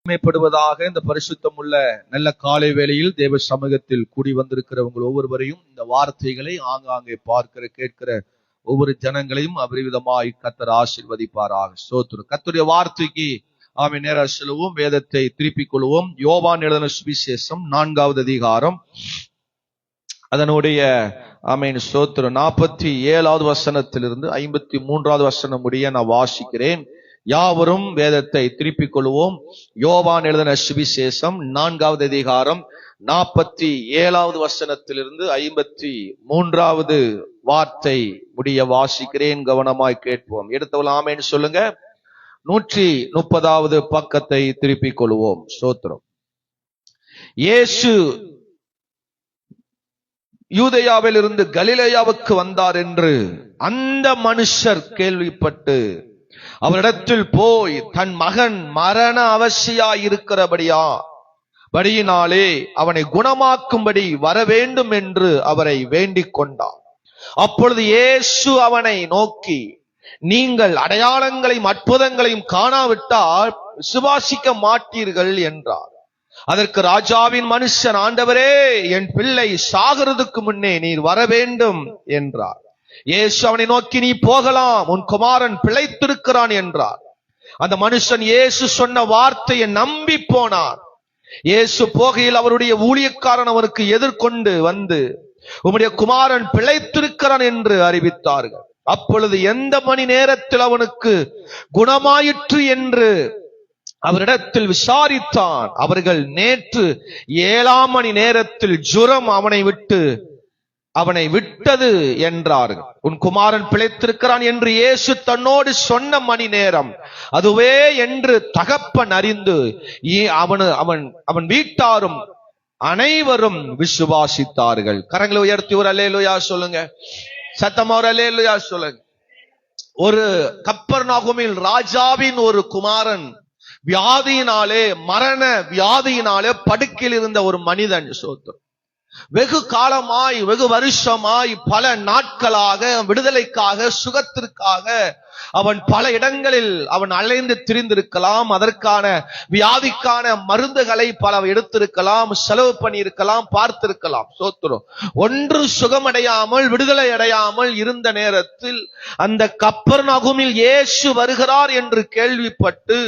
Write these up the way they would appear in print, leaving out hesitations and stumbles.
மேம்படுவதாக. இந்த பரிசுத்தம் உள்ள நல்ல காலை வேளையில் தேவ சமூகத்தில் கூடி வந்திருக்கிறவங்க ஒவ்வொருவரையும் இந்த வார்த்தைகளை ஆங்காங்கே பார்க்கிற கேட்கிற ஒவ்வொரு ஜனங்களையும் அபரிவிதமாய் கர்த்தர் ஆசீர்வதிப்பாராக. ஸ்தோத்திரம். கர்த்தருடைய வார்த்தைக்கு ஆமென். நேரா செல்லுவோம், வேதத்தை திருப்பிக் கொள்வோம். யோவான் எழுதின சுவிசேஷம் 4வது அதிகாரம் அதனுடைய ஆமென் ஸ்தோத்திரம் 47வது வசனத்திலிருந்து 53வது வசனம் முடிய நான் வாசிக்கிறேன். யாவரும் வேதத்தை திருப்பிக் கொள்வோம். யோவான் எழுதின சுவிசேஷம் 4வது அதிகாரம் 47வது வசனத்திலிருந்து 53வது வார்த்தை முடிய வாசிக்கிறேன். கவனமாய் கேட்போம். எடுத்தவள் ஆமென் சொல்லுங்க. 130வது பக்கத்தை திருப்பிக் கொள்வோம். ஸ்தோத்திரம். இயேசு யூதேயாவில் இருந்து கலிலேயாவுக்கு வந்தார் என்று அந்த மனுஷர் கேள்விப்பட்டு அவரிடத்தில் போய் தன் மகன் மரண அவசியாயிருக்கிறபடியினாலே அவனை குணமாக்கும்படி வர வேண்டும் என்று அவரை வேண்டிக் கொண்டார். அப்பொழுது இயேசு அவனை நோக்கி, நீங்கள் அடையாளங்களையும் அற்புதங்களையும் காணாவிட்டால் விசுவாசிக்க மாட்டீர்கள் என்றார். அதற்கு ராஜாவின் மனுஷன், ஆண்டவரே, என் பிள்ளை சாகிறதுக்கு முன்னே நீர் வர வேண்டும் என்றார். இயேசு அவனை நோக்கி, நீ போகலாம், உன் குமாரன் பிழைத்திருக்கிறான் என்றார். அந்த மனுஷன் இயேசு சொன்ன வார்த்தையை நம்பி போனார். இயேசு போகையில் அவருடைய ஊழியக்காரன் அவருக்கு எதிர்கொண்டு வந்து, உம்முடைய குமாரன் பிழைத்திருக்கிறான் என்று அறிவித்தார்கள். அப்பொழுது எந்த மணி நேரத்தில் அவனுக்கு குணமாயிற்று என்று அவரிடத்தில் விசாரித்தான். அவர்கள், நேற்று 7ஆம் மணி நேரத்தில் ஜுரம் அவனை விட்டது என்றார்கள். உன் குமாரன் பிழைத்திருக்கிறான் என்று இயேசு தன்னோடு சொன்ன மணி நேரம் அதுவே என்று தகப்பன் அறிந்து அவன் வீட்டாரும் அனைவரும் விசுவாசித்தார்கள். கரங்களை உயர்த்தி ஒரு அல்லேலூயா சொல்லுங்க. சத்தமா ஒரு அல்லேலூயா சொல்லுங்க. ஒரு கப்பர்நாகுமில் ராஜாவின் ஒரு குமாரன் வியாதியினாலே, மரண வியாதியினாலே படுக்கையில் இருந்த ஒரு மனிதன். சோத்திரம். வெகு காலமாய், வெகு வருஷமாய், பல நாட்களாக விடுதலைக்காக, சுகத்திற்காக அவன் பல இடங்களில் அவன் அலைந்து திரிந்திருக்கலாம். அதற்கான வியாதிக்கான மருந்துகளை பல எடுத்திருக்கலாம், செலவு பண்ணியிருக்கலாம், பார்த்திருக்கலாம். சோத்திரம். ஒன்று சுகமடையாமல், விடுதலை அடையாமல் இருந்த நேரத்தில் அந்த கப்பர்நாகுமில் இயேசு வருகிறார் என்று கேள்விப்பட்டு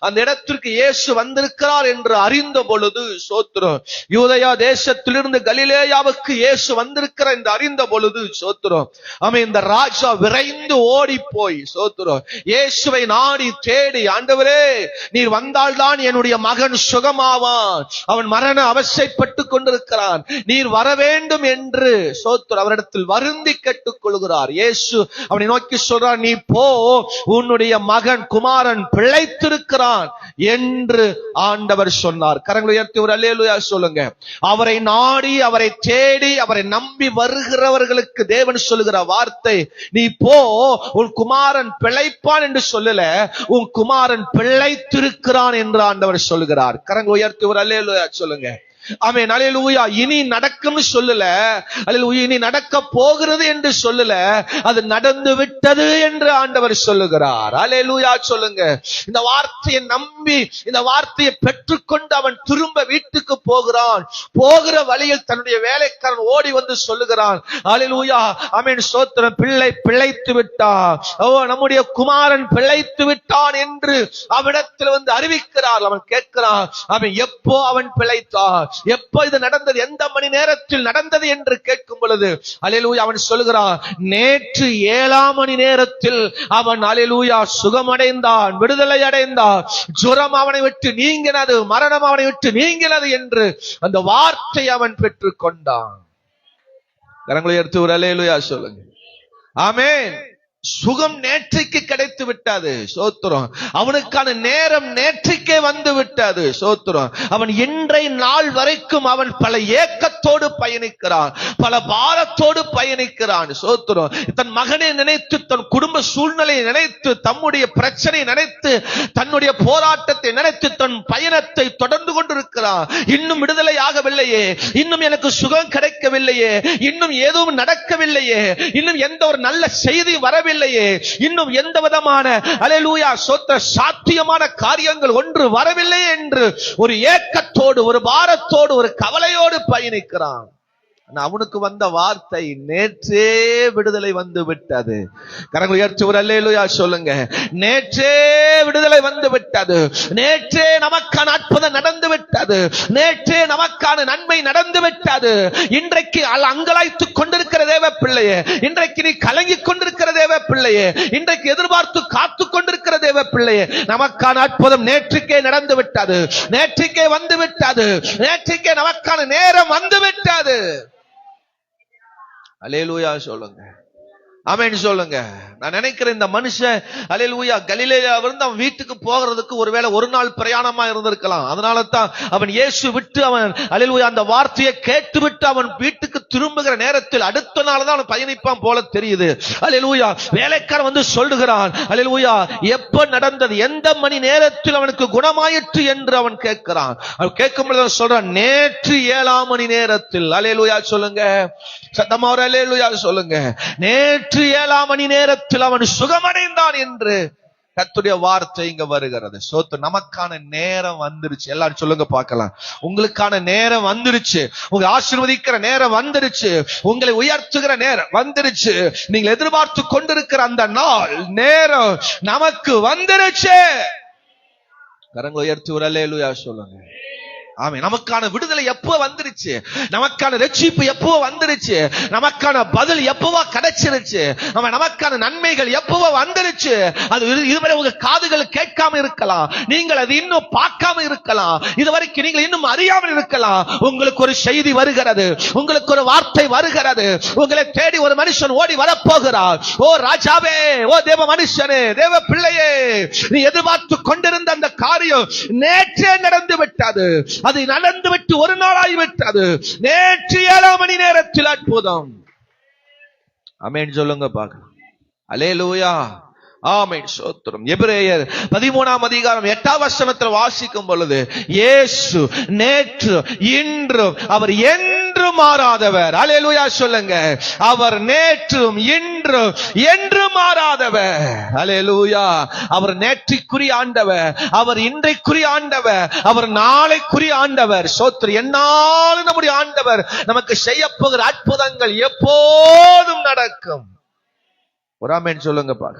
அந்த இடத்திற்கு இயேசு வந்திருக்கிறார் என்று அறிந்த பொழுது, சோத்திரம், யூதேயா தேசத்திலிருந்து கலிலேயாவுக்கு இயேசு வந்திருக்கிறார் என்று அறிந்த பொழுது, சோத்திரம், அவன் இந்த ராஜா விரைந்து ஓடி போய், சோத்திரம், இயேசுவை நாடி தேடி, ஆண்டவரே, நீர் வந்தால்தான் என்னுடைய மகன் சுகமாவான், அவன் மரண அவசைப்பட்டு கொண்டிருக்கிறான், நீர் வர வேண்டும் என்று, சோத்திரம், அவரிடத்தில் வருந்தி கேட்டுக் கொள்கிறார். இயேசு அவனை நோக்கி சொல்றார், நீ போ, உன்னுடைய மகன் குமாரன் பிழைத்திருக்கிறான் என்று ஆண்டவர் சொன்னார். கரங்களை உயர்த்தி ஒரு அல்லேலூயா சொல்லுங்க. அவரை நாடி, அவரை தேடி, அவரை நம்பி வருகிறவர்களுக்கு தேவன் சொல்லுகிற வார்த்தை, நீ போ, உன் குமாரன் பிழைப்பான் என்று சொல்லல, உன் குமாரன் பிழைத்திருக்கிறான் என்று ஆண்டவர் சொல்லுகிறார். கரங்களை உயர்த்தி ஒரு அல்லேலூயா சொல்லுங்க. ஆமென். அல்லேலூயா. இனி நடக்கும்னு சொல்லல, அல்லேலூயா, இனி நடக்க போகிறது என்று சொல்லல, அது நடந்து விட்டது என்று ஆண்டவர் சொல்லுகிறார். அல்லேலூயா சொல்லுங்க. இந்த வார்த்தையை நம்பி, இந்த வார்த்தையை பெற்றுக்கொண்டு அவன் திரும்ப வீட்டுக்கு போகிறான். போகிற வழியில் தன்னுடைய வேலைக்காரன் ஓடி வந்து சொல்லுகிறான், அல்லேலூயா, ஆமென், ஸ்தோத்திரம், பிள்ளை பிழைத்து விட்டான், ஓ, நம்முடைய குமாரன் பிழைத்து விட்டான் என்று அவனிடத்தில் வந்து அறிவிக்கிறார். அவன் கேட்கிறான், அவன் எப்போ அவன் பிழைத்தான், எப்போ இது நடந்தது, எந்த மணி நேரத்தில் நடந்தது என்று கேட்கும் பொழுது, அல்லேலூயா, அவன் சொல்லுகிறான், நேற்று 7ஆம் மணி நேரத்தில் அவன், அல்லேலூயா, சுகமடைந்தான், விடுதலை அடைந்தான், ஜுரம் அவனை விட்டு நீங்கினது, மரணம் அவனை விட்டு நீங்கினது என்று அந்த வார்த்தை அவன் பெற்றுக் கொண்டான். கரங்களை எடுத்து ஒரு அல்லேலூயா சொல்லுங்க. ஆமென். சுகம் நேற்றைக்கு கிடைத்து விட்டது. சோத்திரம். அவனுக்கான நேரம் நேற்றைக்கே வந்து விட்டது. சோத்திரம். அவன் இன்றைய நாள் வரைக்கும் அவன் பல ஏக்கத்தோடு பயணிக்கிறான், பல பாரத்தோடு பயணிக்கிறான். சோத்திரம். தன் மகனை நினைத்து, தன் குடும்ப சூழ்நிலையை நினைத்து, தம்முடைய பிரச்சனை நினைத்து, தன்னுடைய போராட்டத்தை நினைத்து தன் பயணத்தை தொடர்ந்து கொண்டிருக்கிறான். இன்னும் விடுதலை ஆகவில்லையே, இன்னும் எனக்கு சுகம் கிடைக்கவில்லையே, இன்னும் எதுவும் நடக்கவில்லையே, இன்னும் எந்த ஒரு நல்ல செய்தி வரவில்லை, வரவில்லையே, இன்னும் எந்த விதமான அல்லேலூயா சொத்த சாத்தியமான காரியங்கள் ஒன்று வரவில்லை என்று ஒரு ஏக்கத்தோடு, ஒரு பாரத்தோடு, ஒரு கவலையோடு பயணிக்கிறான். அவனுக்கு வந்த வார்த்தை, நேற்றே விடுதலை வந்து விட்டது. கரங்களை உயர்த்தி ஒரு அல்லேலூயா சொல்லுங்க. நேற்றே விடுதலை வந்து விட்டது. நேற்றே நமக்கான அற்புதம் நடந்து விட்டது. நேற்றே நமக்கான நன்மை நடந்து விட்டது. இன்றைக்கு அங்கலாய்த்துக் கொண்டிருக்கிற தேவ பிள்ளையே, இன்றைக்கு நீ கலங்கிக் கொண்டிருக்கிற தேவ பிள்ளையே, இன்றைக்கு எதிர்பார்த்து காத்து கொண்டிருக்கிற தேவ பிள்ளையே, நமக்கான அற்புதம் நேற்றுக்கே நடந்து விட்டது. நேற்றுக்கே வந்து விட்டது. நேற்றுக்கே நமக்கான நேரம் வந்து விட்டது. அல்லேலூயா சொல்லுங்க. ஆமென் சொல்லுங்க. நான் நினைக்கிறேன் இந்த மனுஷன் அல்லேலூயா கலிலேயாவிலிருந்து அவன் வீட்டுக்கு போகிறதுக்கு ஒருவேளை ஒரு நாள் பிரயாணமா இருந்திருக்கலாம். அதனால தான் அவன் இயேசு விட்டு அவன் அல்லேலூயா அந்த வார்த்தையை கேட்டு விட்டு அவன் வீட்டுக்கு திரும்புகிற நேரத்தில் அடுத்த நாள் தான் அவன் பயணிப்பான் போல தெரியுது. அல்லேலூயா வேலைக்காரன் வந்து சொல்லுகிறான், அல்லேலூயா எப்ப நடந்தது, எந்த மணி நேரத்தில் அவனுக்கு குணமாயிற்று என்று அவன் கேட்கிறான். அவன் கேட்கும் பொழுது சொல்றான், நேற்று 7ஆம் மணி நேரத்தில். அல்லேலூயா சொல்லுங்க. சத்தமா ஒரு அல்லேலூயா சொல்லுங்க. நேற்று 7ஆம் மணி நேரத்தில் அவன் சுகமடைந்தான் என்று கர்த்தருடைய வார்த்தை இங்க வருகிறது. சோத்து நமக்கான நேரம் வந்துருச்சு. எல்லாரும் சொல்லுங்க பார்க்கலாம். உங்களுக்கான நேரம் வந்துருச்சு. உங்களை ஆசீர்வதிக்கிற நேரம் வந்துருச்சு. உங்களை உயர்த்துகிற நேரம் வந்துருச்சு. நீங்கள் எதிர்பார்த்து கொண்டிருக்கிற அந்த நாள் நேரம் நமக்கு வந்துருச்சு. கரங்களை உயர்த்தி ஒரு அல்லேலூயா சொல்லுங்க. ஆமென். நமக்கான விடுதலை எப்போ வந்துருச்சு, நமக்கான ரட்சிப்பு எப்போ வந்துருச்சு, நமக்கான பதில் எப்பவோ கிடைச்சிருச்சு, நமக்கான நன்மைகள் எப்பவோ வந்துருச்சு. அது இதுவரை உங்க காதுகள் கேட்காம இருக்கலாம், நீங்கள் அது இன்னும் பார்க்காம இருக்கலாம், இதுவரைக்கும் நீங்கள் இன்னும் அறியாமல் இருக்கலாம். உங்களுக்கு ஒரு செய்தி வருகிறது, உங்களுக்கு ஒரு வார்த்தை வருகிறது, உங்களை தேடி ஒரு மனுஷன் ஓடி வரப்போகிறார். ஓ ராஜாவே, ஓ தேவ மனுஷனே, தேவ பிள்ளையே, நீ எதிர்பார்த்து கொண்டிருந்த அந்த காரியம் நேற்றே நடந்து விட்டது. அது நடந்துவிட்டு ஒரு நாள் ஆகிவிட்டது. நேற்று 7ஆம் மணி நேரத்தில் அற்புதம். ஆமென் சொல்லுங்க பார்க்கலாம். அல்லேலூயா. ஆமென் ஸ்தோத்திரம். எபிரேயர் 13ஆம் அதிகாரம் 8ஆம் வசனத்தில் வாசிக்கும் பொழுது, இயேசு நேற்று இன்றும் அவர் என்றும் மாறாதவர். அல்லேலூயா சொல்லுங்க. அவர் நேற்றும் இன்றும் என்றும் மாறாதவர். அல்லேலூயா. அவர் நேற்றுக்குரிய ஆண்டவர், அவர் இன்றைக்குரிய ஆண்டவர், அவர் நாளைக்குரிய ஆண்டவர். ஸ்தோத்திரம். என்னாலும் நம்முடைய ஆண்டவர் நமக்கு செய்ய போகிற அற்புதங்கள் எப்போதும் நடக்கும். ஒரு ஆமென் சொல்லுங்க பாரு.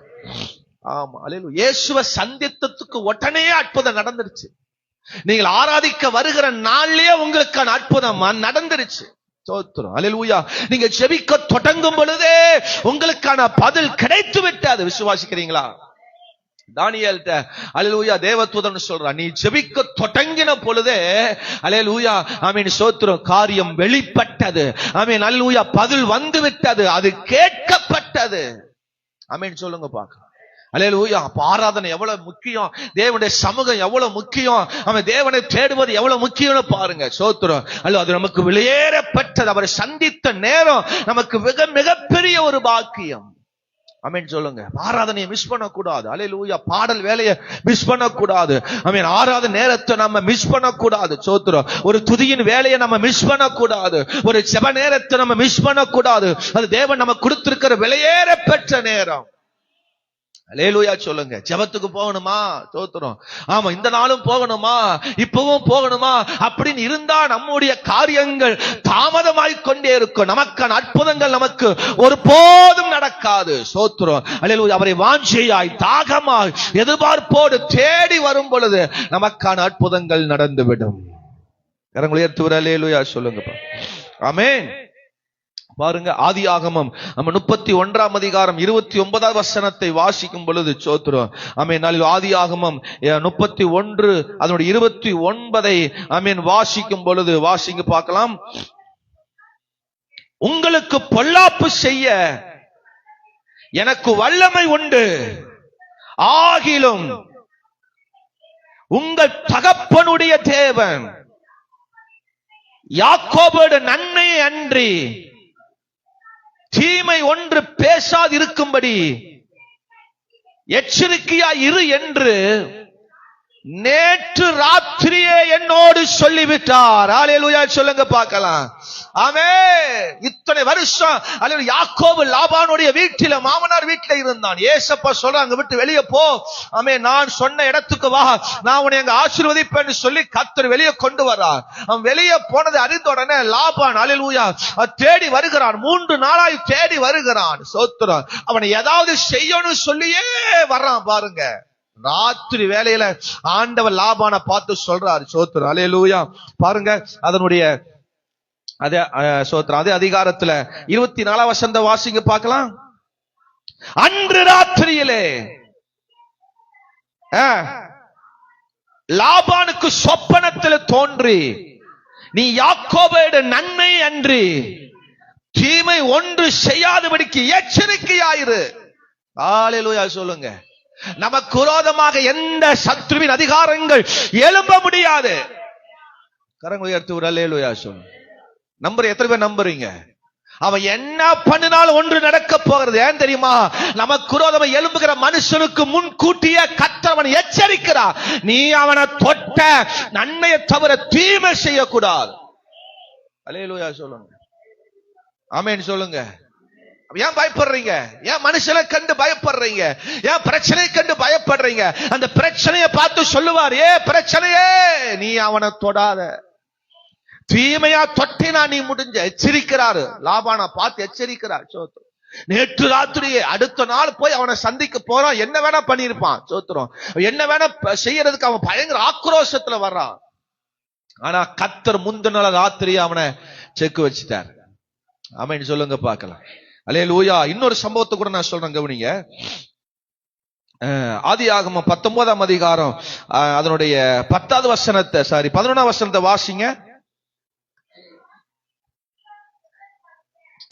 ஆமா அல்லேலூயா. இயேசுவை சந்தித்ததுக்கு உடனே அற்புதம் நடந்துருச்சு. நீங்கள் ஆராதிக்க வருகிற நாள்லயே உங்களுக்கான அற்புதம் நடந்துருச்சு. ஸ்தோத்திரம். அல்லேலூயா. நீங்க ஜெபிக்க தொடங்கும் பொழுதே உங்களுக்கான பதில் கிடைத்து விட்டது. விசுவாசிக்கிறீங்களா? தானியேல்ட்ட அல்லேலூயா தேவதூதன் சொல்றான், நீ ஜெபிக்க தொடங்கின பொழுதே அல்லேலூயா ஆமென் ஸ்தோத்திரம் காரியம் வெளிப்பட்டது. ஆமென் அல்லேலூயா பதில் வந்து விட்டது, அது கேட்கப்பட்டது. ஆமென் சொல்லுங்க பார்க்கலாம். அல்லேலூயா. அப்ப ஆராதனை எவ்வளவு முக்கியம், தேவனுடைய சமூகம் எவ்வளவு முக்கியம், அவன் தேவனை தேடுவது எவ்வளவு முக்கியம்னு பாருங்க. ஸ்தோத்திரம். அல்ல அது நமக்கு வெளியேறப்பட்டது, அவரை சந்தித்த நேரம் நமக்கு மிக மிகப்பெரிய ஒரு பாக்கியம். ஆமென் சொல்லுங்க. ஆராதனையை மிஸ் பண்ண கூடாது. அல்லேலூயா. பாடல் வேலையை மிஸ் பண்ண கூடாது. ஆமென். ஆராதனை நேரத்தை நம்ம மிஸ் பண்ண கூடாது. ஸ்தோத்திரம். ஒரு துதியின் வேலையை நம்ம மிஸ் பண்ண கூடாது. ஒரு ஜெப நேரத்தை நம்ம மிஸ் பண்ண கூடாது. அது தேவன் நமக்கு கொடுத்திருக்கிற வெளியேற பெற்ற நேரம். அல்லேலூயா சொல்லுங்க. ஜெபத்துக்கு போகணுமா? ஸ்தோத்திரம். ஆமா, இந்த நாளும் போகணுமா, இப்பவும் போகணுமா அப்படின்னு இருந்தா நம்முடைய காரியங்கள் தாமதமாய் கொண்டே இருக்கும். நமக்கான அற்புதங்கள் நமக்கு ஒருபோதும் நடக்காது. ஸ்தோத்திரம். அல்லேலூயா. அவரை வாஞ்சையாய் தாகமாய் எதிர்பார்ப்போடு தேடி வரும் பொழுது நமக்கான அற்புதங்கள் நடந்துவிடும். கரங்களை உயர்த்தி அல்லேலூயா சொல்லுங்க. ஆமென். பாருங்க, ஆதியாகமம் நம்ம 31ஆம் அதிகாரம் 29ஆவது வசனத்தை வாசிக்கும் பொழுது ஸ்தோத்திரம். ஆமென். ஆதியாகமம் 31 அதனுடைய 29ஐ ஆமென் வாசிக்கும் பொழுது வாசிங்க பார்க்கலாம். உங்களுக்கு பொல்லாப்பு செய்ய எனக்கு வல்லமை உண்டு, ஆகிலும் உங்கள் தகப்பனுடைய தேவன் யாக்கோபோடு நன்மை அன்றி தீமை ஒன்று பேசாதிருக்கும்படி எச்சரிக்கையா இரு என்று நேற்று ராத்திரியே என்னோடு சொல்லிவிட்டார். அல்லேலூயா சொல்லுங்க பார்க்கலாம். ஆமென். இத்தனை வருஷம் அல்லேலூயா யாக்கோபு லாபானுடைய வீட்டில, மாமனார் வீட்டில இருந்தான். ஏசப்பா சொல்றாங்க, விட்டு வெளியே போ. ஆமென். நான் சொன்ன இடத்துக்கு வா, நான் உன்னை அங்க ஆசீர்வதிப்பேன்னு சொல்லி கர்த்தர் வெளியே கொண்டு வர்றார். அவன் வெளியே போனதை அறிந்த உடனே லாபான் அல்லேலூயா தேடி வருகிறான். 3 நாளாய் தேடி வருகிறான். ஸ்தோத்திரம். அவனை ஏதாவது செய்யணும் சொல்லியே வர்றான் பாருங்க. ராத்திரி வேளையில ஆண்டவர் லாபானை பார்த்து சொல்றாரு. ஸ்தோத்திரம். அல்லேலூயா. பாருங்க அதனுடைய அதே ஸ்தோத்திரம் அதே அதிகாரத்துல 24 வசனத்தை வாசிங்க பார்க்கலாம். அன்று ராத்திரியிலே லாபானுக்கு சொப்பனத்தில் தோன்றி, நீ யாக்கோபோட நன்மை அன்றி தீமை ஒன்று செய்யாதபடிக்கு எச்சரிக்கையாயிரு. அல்லேலூயா சொல்லுங்க. நமக்கு விரோதமாக எந்த சத்ருவின் அதிகாரங்கள் எழும்ப முடியாது. கரங்களை உயர்த்தி ஒரு அல்லேலூயா சொல்லுங்க. நம்புற எத்தனை பேர் நம்புறீங்க? அவன் என்ன பண்ணினாலும் ஒன்று நடக்க போகிறது. ஏன் தெரியுமா? நமக்கு விரோதமாக எழும்புகிற மனுஷனுக்கு முன்கூட்டியே கர்த்தர் அவனை எச்சரிக்கிறார். நீ அவனை தொட்ட நன்மையை தவிர தீமை செய்யக்கூடாது. அல்லேலூயா சொல்லுங்க. ஆமென் சொல்லுங்க. ஏன் பயப்படுறீங்க? ஏன் மனுஷனை கண்டு பயப்படுறீங்க? ஏன் பிரச்சனையை கண்டு பயப்படுறீங்க? அந்த பிரச்சனையை பார்த்து சொல்லுவார், ஏ பிரச்சனையே நீ அவனை தொடாத, தீமையா தொட்டினா நீ முடிஞ்ச. எச்சரிக்கிறாரு. லாபானா பார்த்து எச்சரிக்கிறார். சோத்திரம். நேற்று ராத்திரியே அடுத்த நாள் போய் அவனை சந்திக்க போறான். என்ன வேணா பண்ணிருப்பான். சோத்திரம். என்ன வேணா செய்யறதுக்கு அவன் பயங்கர ஆக்ரோஷத்துல வர்றான். ஆனா கர்த்தர் முந்தின நாள் ராத்திரியே அவனை செக்கு வச்சுட்டார். ஆமென் சொல்லுங்க பார்க்கலாம். அல்லேலூயா. இன்னொரு சம்பவத்தை கூட நான் சொல்றேன், கவனிங்க. ஆதியாகமம் 19ஆம் அதிகாரம் அதனுடைய 10வது வசனத்தை 11ஆம் வசனத்தை வாசிங்க.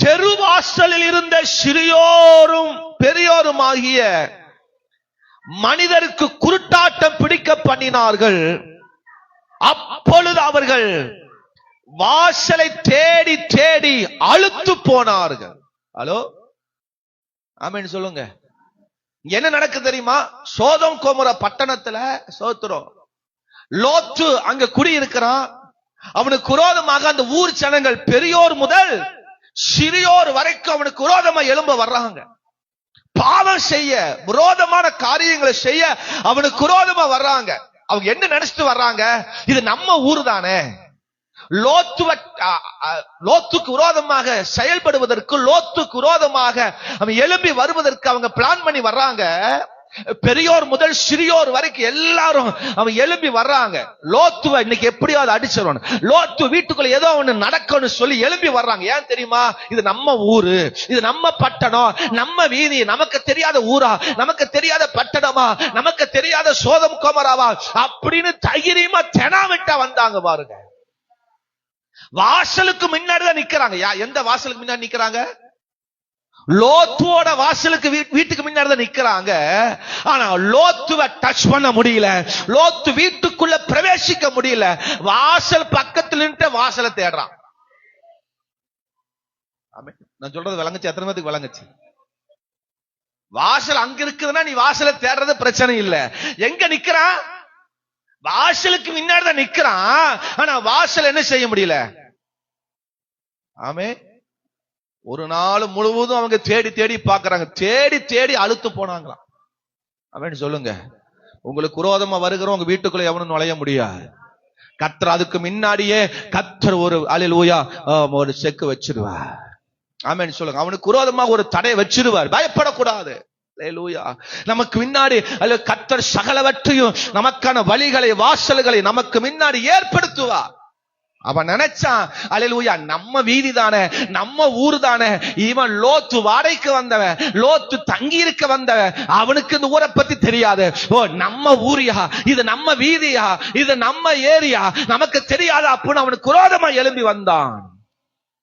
தெருவாசலில் இருந்த சிறியோரும் பெரியோரும் ஆகிய மனிதருக்கு குருட்டாட்டம் பிடிக்க பண்ணினார்கள். அப்பொழுது அவர்கள் வாசலை தேடி தேடி அலுத்து போனார்கள். ஹலோ, ஆமென் சொல்லுங்க. என்ன நடக்கு தெரியுமா? சோதம் கோமோரா பட்டணத்துல சோத்திரம் லோத்து அங்க குடியிருக்கிறான். அவனுக்கு விரோதமாக அந்த ஊர் ஜனங்கள் பெரியோர் முதல் சிறியோர் வரைக்கும் அவனுக்கு விரோதமா எழும்ப வர்றாங்க. பாவம் செய்ய, விரோதமான காரியங்களை செய்ய அவனுக்கு விரோதமா வர்றாங்க. அவங்க என்ன நினைச்சிட்டு வர்றாங்க? இது நம்ம ஊரு தானே. லோத்துக்கு விரோதமாக செயல்படுவதற்கு, லோத்துக்கு விரோதமாக அவன் எழும்பி வருவதற்கு அவங்க பிளான் பண்ணி வர்றாங்க. பெரியோர் முதல் சிறியோர் வரைக்கும் எல்லாரும் அவன் எழும்பி வர்றாங்க. லோத்துவை இன்னைக்கு எப்படியாவது அடிச்சிடணும், லோத்து வீட்டுக்குள்ள ஏதோ ஒண்ணு நடக்கணும்னு சொல்லி எழும்பி வர்றாங்க. ஏன் தெரியுமா? இது நம்ம ஊரு, இது நம்ம பட்டணம், நம்ம வீதி, நமக்கு தெரியாத ஊரா, நமக்கு தெரியாத பட்டணமா, நமக்கு தெரியாத சோதம் கோமராவா அப்படின்னு தைரியமா தெனாவிட்டா வந்தாங்க பாருங்க. வாசலுக்கு முன்னாடி தான் நிக்கிறாங்க. எந்த வாசலுக்கு முன்னாடி நிக்கிறாங்க? லோத்துவோட வாசலுக்கு வீட்டுக்கு முன்னாடி தான் நிக்கிறாங்க. ஆனா லோத்துவை டச் பண்ண முடியல, லோத்து வீட்டுக்குள்ள பிரவேசிக்க முடியல. வாசல் பக்கத்துல நின்று வாசலை தேடுறான். நான் சொல்றது விளங்குச்சு? எத்தனை பேருக்கு விளங்குச்சு? வாசல் அங்க இருக்குதுன்னா நீ வாசலை தேடுறது பிரச்சனை இல்ல. எங்க நிக்கிறான்? வாசலுக்கு முன்னாடி தான் நிக்கிறான். ஆனா வாசல் என்ன செய்ய முடியல. ஆமே. ஒரு நாள் முழுவதும் அவங்க தேடி தேடி பாக்குறாங்க, தேடி தேடி அழுத்து போனாங்களாம். ஆமென் சொல்லுங்க. உங்களுக்கு விரோதமா வருகிற உங்க வீட்டுக்குள்ள எவனும் நுழைய முடியாது. கர்த்தர் அதுக்கு முன்னாடியே கர்த்தர் ஒரு அல்லேலூயா ஒரு செக்கு வச்சிருவார். ஆமென் சொல்லுங்க. அவனுக்கு விரோதமா ஒரு தடை வச்சிருவார். பயப்படக்கூடாது. அல்லேலூயா. நமக்கு முன்னாடி கர்த்தர் சகலவற்றையும் நமக்கான வழிகளை, வாசல்களை நமக்கு முன்னாடி ஏற்படுத்துவார். அவன் நினைச்சான், அல்லேலூயா, நம்ம வீதி தானே, நம்ம ஊர் தானே, இவன் லோத்து வாடகைக்கு வந்தவன், லோத்து தங்கி இருக்க வந்தவன், அவனுக்கு இந்த ஊரை பத்தி தெரியாது. ஓ, நம்ம ஊரியா, இது நம்ம வீதியா, இது நம்ம ஏரியா, நமக்கு தெரியாது அப்படின்னு அவனுக்கு விரோதமா எழும்பி வந்தான்.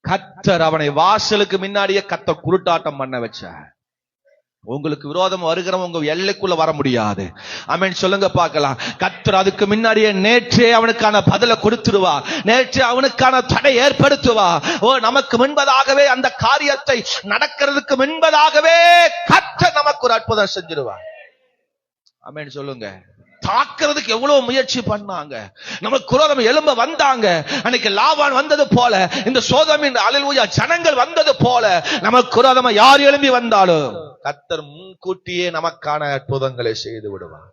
கர்த்தர் அவனை வாசலுக்கு முன்னாடியே கர்த்தர் குருட்டாட்டம் பண்ண வச்சார். உங்களுக்கு விரோதம் வருகிறவங்க உங்க எல்லைக்குள்ள வர முடியாது. ஆமென் சொல்லுங்க பார்க்கலாம். கர்த்தர் அதுக்கு முன்னாடியே நேற்றே அவனுக்கான பதிலை கொடுத்துருவா, நேற்றே அவனுக்கான தடை ஏற்படுத்துவா. ஓ, நமக்கு முன்பதாகவே அந்த காரியத்தை நடக்கிறதுக்கு முன்பதாகவே கர்த்தர் நமக்கு ஒரு அற்புதம் செஞ்சிருவா. ஆமென் சொல்லுங்க. தாக்குறதுக்கு எவ்வளவு முயற்சி பண்ணாங்க, நமக்கு குரோதம் எழும்ப வந்தாங்க. அன்னைக்கு லாபான் வந்தது போல, இந்த சோதோமின் அல்லேலூயா ஜனங்கள் வந்தது போல, நமக்கு குரோதமா யார் எழும்பி வந்தாலும் கர்த்தர் முன்கூட்டியே நமக்கான அற்புதங்களை செய்து விடுவார்.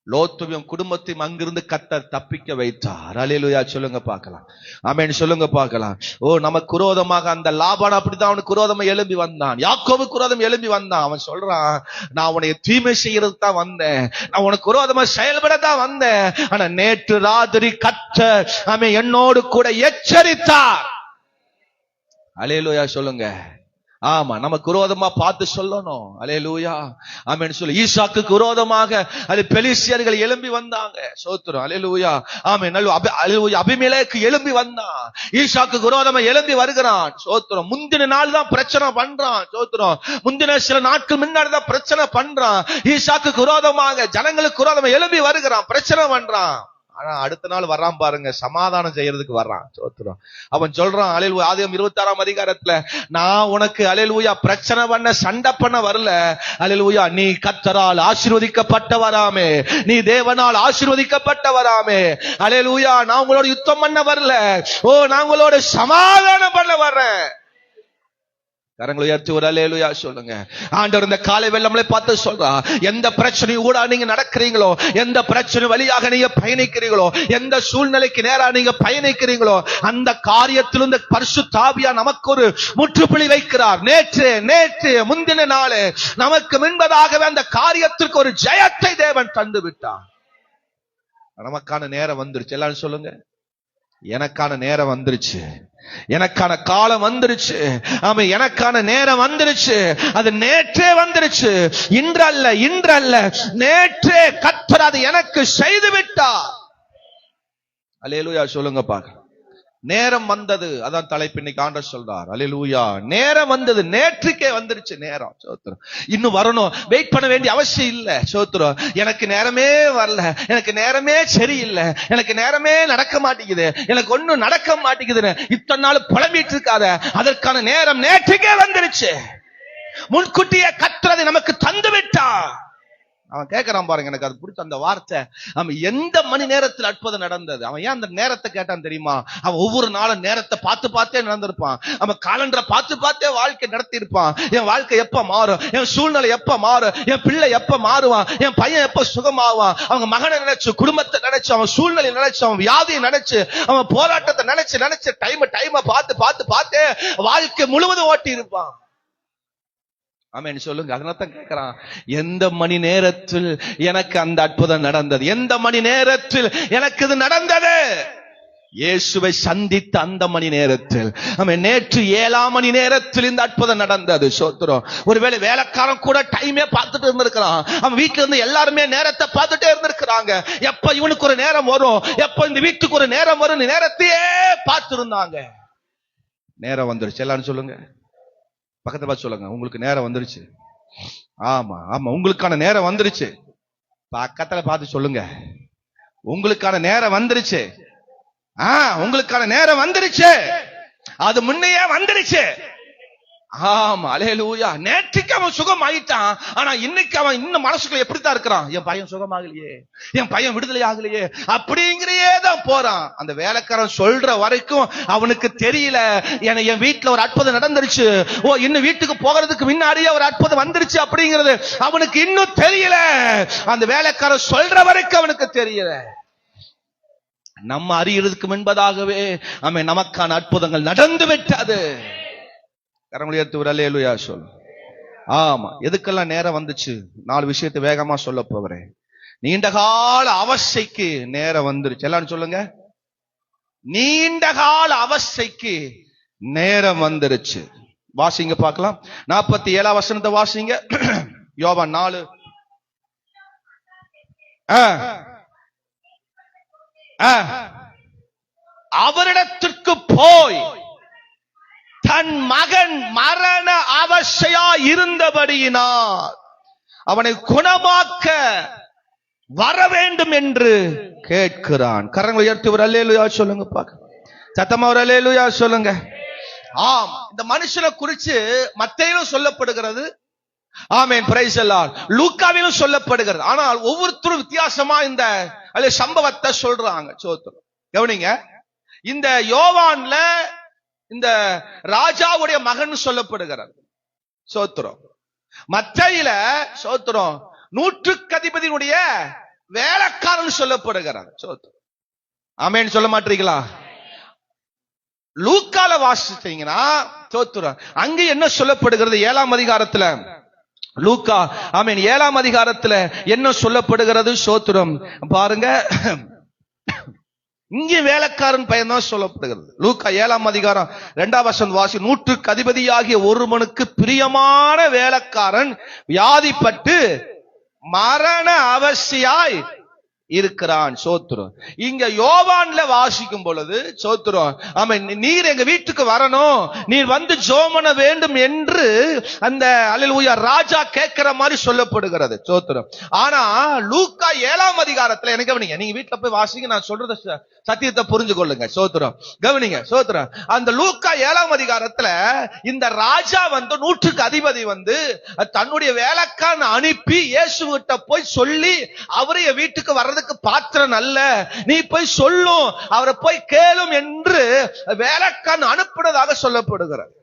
லோத்துவின் குடும்பத்தையும் அங்கிருந்து கர்த்தர் தப்பிக்க வைத்தார். அல்லேலூயா சொல்லுங்க பார்க்கலாம். ஆமென் சொல்லுங்க பார்க்கலாம். நமக்கு குரோதமாக அந்த லாபான் அப்படிதான் அவனுக்கு குரோதமா எழும்பி வந்தான். யாக்கோபு குரோதம் எழும்பி வந்தான். அவன் சொல்றான், நான் உன்னை தீமை செய்யறதுக்கு தான் வந்தேன், நான் உனக்கு குரோதமா செயல்பட தான் வந்தேன். ஆனா நேற்று ராத்திரி கர்த்தர் அவன் என்னோடு கூட எச்சரித்தார். அல்லேலூயா சொல்லுங்க. ஆமா, நமக்கு விரோதமா பார்த்து சொல்லணும். அல்லேலூயா ஆமென் சொல்லு. ஈசாக்கு விரோதமாக அது பெலிஸ்தியர்கள் எழும்பி வந்தாங்க. ஸ்தோத்திரம். அல்லேலூயா ஆமென். அல்லேலூயா அபிமெலேக்கு எழும்பி வந்தான். ஈசாக்கு விரோதமா எழும்பி வருகிறான். ஸ்தோத்திரம். முந்தின நாள் தான் பிரச்சனை பண்றான். ஸ்தோத்திரம். முந்தின சில நாட்கள் முன்னாடி தான் பிரச்சனை பண்றான். ஈசாக்கு விரோதமாக ஜனங்களுக்கு விரோதமா எழும்பி வருகிறான், பிரச்சனை பண்றான். ஆனா அடுத்த நாள் வர்றான் பாருங்க, சமாதானம் செய்யறதுக்கு வர்றான். ஸ்தோத்திரம். அவன் சொல்றான், அல்லேலூயா ஆதியாகமம் 26ஆம் அதிகாரத்துல, நான் உனக்கு அல்லேலூயா பிரச்சனை பண்ண சண்டை பண்ண வரல, அல்லேலூயா நீ கர்த்தரால் ஆசீர்வதிக்கப்பட்டவராமே, நீ தேவனால் ஆசீர்வதிக்கப்பட்டவராமே, அல்லேலூயா நான் உங்களோட யுத்தம் பண்ண வரல, நான் உங்களோட சமாதானம் பண்ண வர்றேன். கரங்களை உயர்த்தி ஒரு அல்லேலூயா சொல்லுங்க. ஆண்டவர் இந்த காலை வெள்ளமலை பார்த்து சொல்றா, எந்த பிரச்சனையும் கூட நீங்க நடக்கிறீங்களோ, எந்த பிரச்சனை வழியாக நீங்க பயணிக்கிறீங்களோ, எந்த சூழ்நிலைக்கு நேரா நீங்க பயணிக்கிறீங்களோ, அந்த காரியத்தில் இந்த பரிசுத்த ஆவியானவர் நமக்கு ஒரு முற்றுப்புள்ளி வைக்கிறார். நேற்று முந்தின நாள் நமக்கு முன்பதாகவே அந்த காரியத்திற்கு ஒரு ஜெயத்தை தேவன் தந்து விட்டார். நமக்கான நேரம் வந்துருச்சு. எல்லாரும் சொல்லுங்க, எனக்கான நேரம் வந்துருச்சு, எனக்கான காலம் வந்துருச்சு. ஆமா, எனக்கான நேரம் வந்துருச்சு. அது நேற்றே வந்துருச்சு. இன்றல்ல நேற்றே கர்த்தர் அது எனக்கு செய்து விட்டார். அல்லேலூயா சொல்லுங்க பாக்க. நேரம் வந்தது, அதான் தலைப்பு இன்னைக்கு ஆண்டவர் சொல்றார். அல்லேலூயா நேரம் வந்தது, நேற்றுக்கே வந்துருச்சு நேரம். சோத்திரம். இன்னும் வரணும், வெயிட் பண்ண வேண்டிய அவசியம் இல்ல. சோத்திரம். எனக்கு நேரமே வரல, எனக்கு நேரமே சரியில்லை, எனக்கு நேரமே நடக்க மாட்டேங்குது, எனக்கு ஒண்ணும் நடக்க மாட்டேங்குதுன்னு இத்தனை நாள் புலம்பிட்டு இருக்காத. அதற்கான நேரம் நேற்றுக்கே வந்துருச்சு. முன்கூட்டியே கர்த்தர் நமக்கு தந்து விட்டார். அவன் கேட்கிறான் பாருங்க, எனக்கு அது பிடிச்ச அந்த வார்த்தை. அவன் எந்த மணி நேரத்தில் அற்புதம் நடந்தது. அவன் ஏன் அந்த நேரத்தை கேட்டான் தெரியுமா? அவன் ஒவ்வொரு நாளும் நேரத்தை பார்த்து பார்த்தே நடந்திருப்பான். அவன் காலண்டரை பார்த்து பார்த்தே வாழ்க்கை நடத்தி இருப்பான். என் வாழ்க்கை எப்ப மாறும், என் சூழ்நிலை எப்ப மாறும், என் பிள்ளை எப்ப மாறுவான், என் பையன் எப்ப சுகமாவான், அவங்க மகனை நினைச்சு, குடும்பத்தை நினைச்சு, அவன் சூழ்நிலை நினைச்சு, அவன் வியாதியை நினைச்சு, அவன் போராட்டத்தை நினைச்சு டைமை பார்த்து வாழ்க்கை முழுவதும் ஓட்டி இருப்பான். ஆமென் சொல்லுங்க. அதனால்தான் கேட்கிறான், எந்த மணி நேரத்தில் எனக்கு அந்த அற்புதம் நடந்தது, எந்த மணி நேரத்தில் எனக்கு இது நடந்தது? இயேசுவை சந்தித்த அந்த மணி நேரத்தில். அவன் நேற்று 7ஆம் மணி நேரத்தில் இந்த அற்புதம் நடந்தது. சோத்திரம். ஒருவேளை வேலைக்காரன் கூட டைமே பார்த்துட்டு இருந்திருக்கிறான். அவன் வீட்டுல இருந்து எல்லாருமே நேரத்தை பார்த்துட்டே இருந்திருக்கிறாங்க. எப்ப இவனுக்கு ஒரு நேரம் வரும், எப்ப இந்த வீட்டுக்கு ஒரு நேரம் வரும், நேரத்தையே பார்த்து இருந்தாங்க. நேரம் வந்துருச்சு. எல்லாரும் சொல்லுங்க, பக்கத்துல பார்த்து சொல்லுங்க, உங்களுக்கு நேரம் வந்துருச்சு. ஆமா உங்களுக்கான நேரம் வந்துருச்சு. பக்கத்துல பார்த்து சொல்லுங்க, உங்களுக்கான நேரம் வந்துருச்சு. உங்களுக்கான நேரம் வந்துருச்சு. அது முன்னையே வந்துருச்சு. ஆமா அல்லேலூயா. நேற்றுக்கு அவன் சுகம் ஆயிட்டான். ஆனா இன்னைக்கு அவன் இன்னும் மனசுக்குள்ள எப்படித்தான் இருக்கிறான், என் பையன் சுகமாகலையே, என் பையன் விடுதலை ஆகலையே அப்படிங்கிறே தான் போறான். அந்த வேலைக்காரன் சொல்ற வரைக்கும் அவனுக்கு தெரியல, என் வீட்டுல ஒரு அற்புதம் நடந்துருச்சு, இன்னும் வீட்டுக்கு போகிறதுக்கு முன்னாடியே ஒரு அற்புதம் வந்துருச்சு அப்படிங்கிறது அவனுக்கு இன்னும் தெரியல. அந்த வேலைக்காரன் சொல்ற வரைக்கும் அவனுக்கு தெரியல. நம்ம அறியறதுக்கு முன்பதாகவே அவன் நமக்கான அற்புதங்கள் நடந்து விட்டது. கரங்களை உயர்த்தி ஒரு அல்லேலூயா சொல். ஆமா, எதுக்கெல்லாம் நேரம் வந்துச்சு? 4 விஷயத்தை வேகமா சொல்ல போகிறேன். நீண்ட கால அவஸ்தைக்கு நேரம் வந்துருச்சு. எல்லாரும் சொல்லுங்க, நீண்ட கால அவஸ்தைக்கு நேரம் வந்துருச்சு. வாசிங்க பார்க்கலாம். 47ஆம் வசனத்தை வாசிங்க. யோவான் 4. அவரிடத்திற்கு போய் தன் மகன் மரண அவஸ்தையா இருந்தபடியினால் அவனை குணமாக்க வர வேண்டும் என்று கேட்கிறான். கரங்களை உயர்த்தி ஒரு அல்லேலூயா சொல்லுங்க பாக்க. சத்தமா ஒரு அல்லேலூயா சொல்லுங்க. ஆம், இந்த மனுஷனை குறிச்சு மத்தேயுல சொல்லப்படுகிறது, ஆமென், பிரைஸ் தி லார்ட். லூக்காவிலும் சொல்லப்படுகிறது. ஆனால் ஒவ்வொருத்தரும் வித்தியாசமா இந்த சம்பவத்தை சொல்றாங்க. சோத்திரம். கவனிங்க, இந்த யோவான்ல இந்த ராஜாவுடைய மகன் சொல்லப்படுகிறது. சோத்திரம். மத்தேயுல சோத்திரம் நூற்றுக்கு அதிபதியினுடைய வேலைக்காரன் சொல்லப்படுகிறார். சோத்திரம். ஆமென் சொல்ல மாட்டீங்களா? லூக்கால வாசிச்சீங்கன்னா சோத்திரம் அங்க என்ன சொல்லப்படுகிறது? 7ஆம் அதிகாரத்துல லூக்கா ஆமென் 7ஆம் அதிகாரத்துல என்ன சொல்லப்படுகிறது? சோத்திரம் பாருங்க, இங்கே வேலைக்காரன் பையன் தான் சொல்லப்படுகிறது. லூக்கா 7ஆம் அதிகாரம் 2ஆம் வசனம் வாசி. நூற்றுக்கு அதிபதியாகிய ஒருவனுக்கு பிரியமான வேலைக்காரன் வியாதிப்பட்டு மரண அவசியாய் இருக்கிறான். சோத்திரம். இங்க யோவான்ல வாசிக்கும் பொழுது சோத்திரம் ஆமென், நீர் எங்க வீட்டுக்கு வரணும், நீர் வந்து ஜெபம் பண்ண வேண்டும் என்று அந்த அல்லேலூயா ராஜா கேட்கிற மாதிரி சொல்லப்படுகிறது. சோத்திரம். ஆனா லூக்கா 7ஆம் அதிகாரத்துல எனக்கு கவனிங்க, நீங்க வீட்டுல போய் வாசிங்க, நான் சொல்றத சத்தியத்தை புரிஞ்சு கொள்ளுங்க. சோத்திரம். கவனிங்க. சோத்திரம். அந்த லூக்கா 7ஆம் அதிகாரத்துல இந்த ராஜா வந்து நூற்றுக்கு அதிபதி வந்து தன்னுடைய வேலைக்காரன் அனுப்பி இயேசு கிட்ட போய் சொல்லி, அவரைய வீட்டுக்கு வர்றதுக்கு பாத்திரம் அல்ல, நீ போய் சொல்லும், அவரை போய் கேளும் என்று வேலைக்காரன் அனுப்பினதாக சொல்லப்படுகிறது.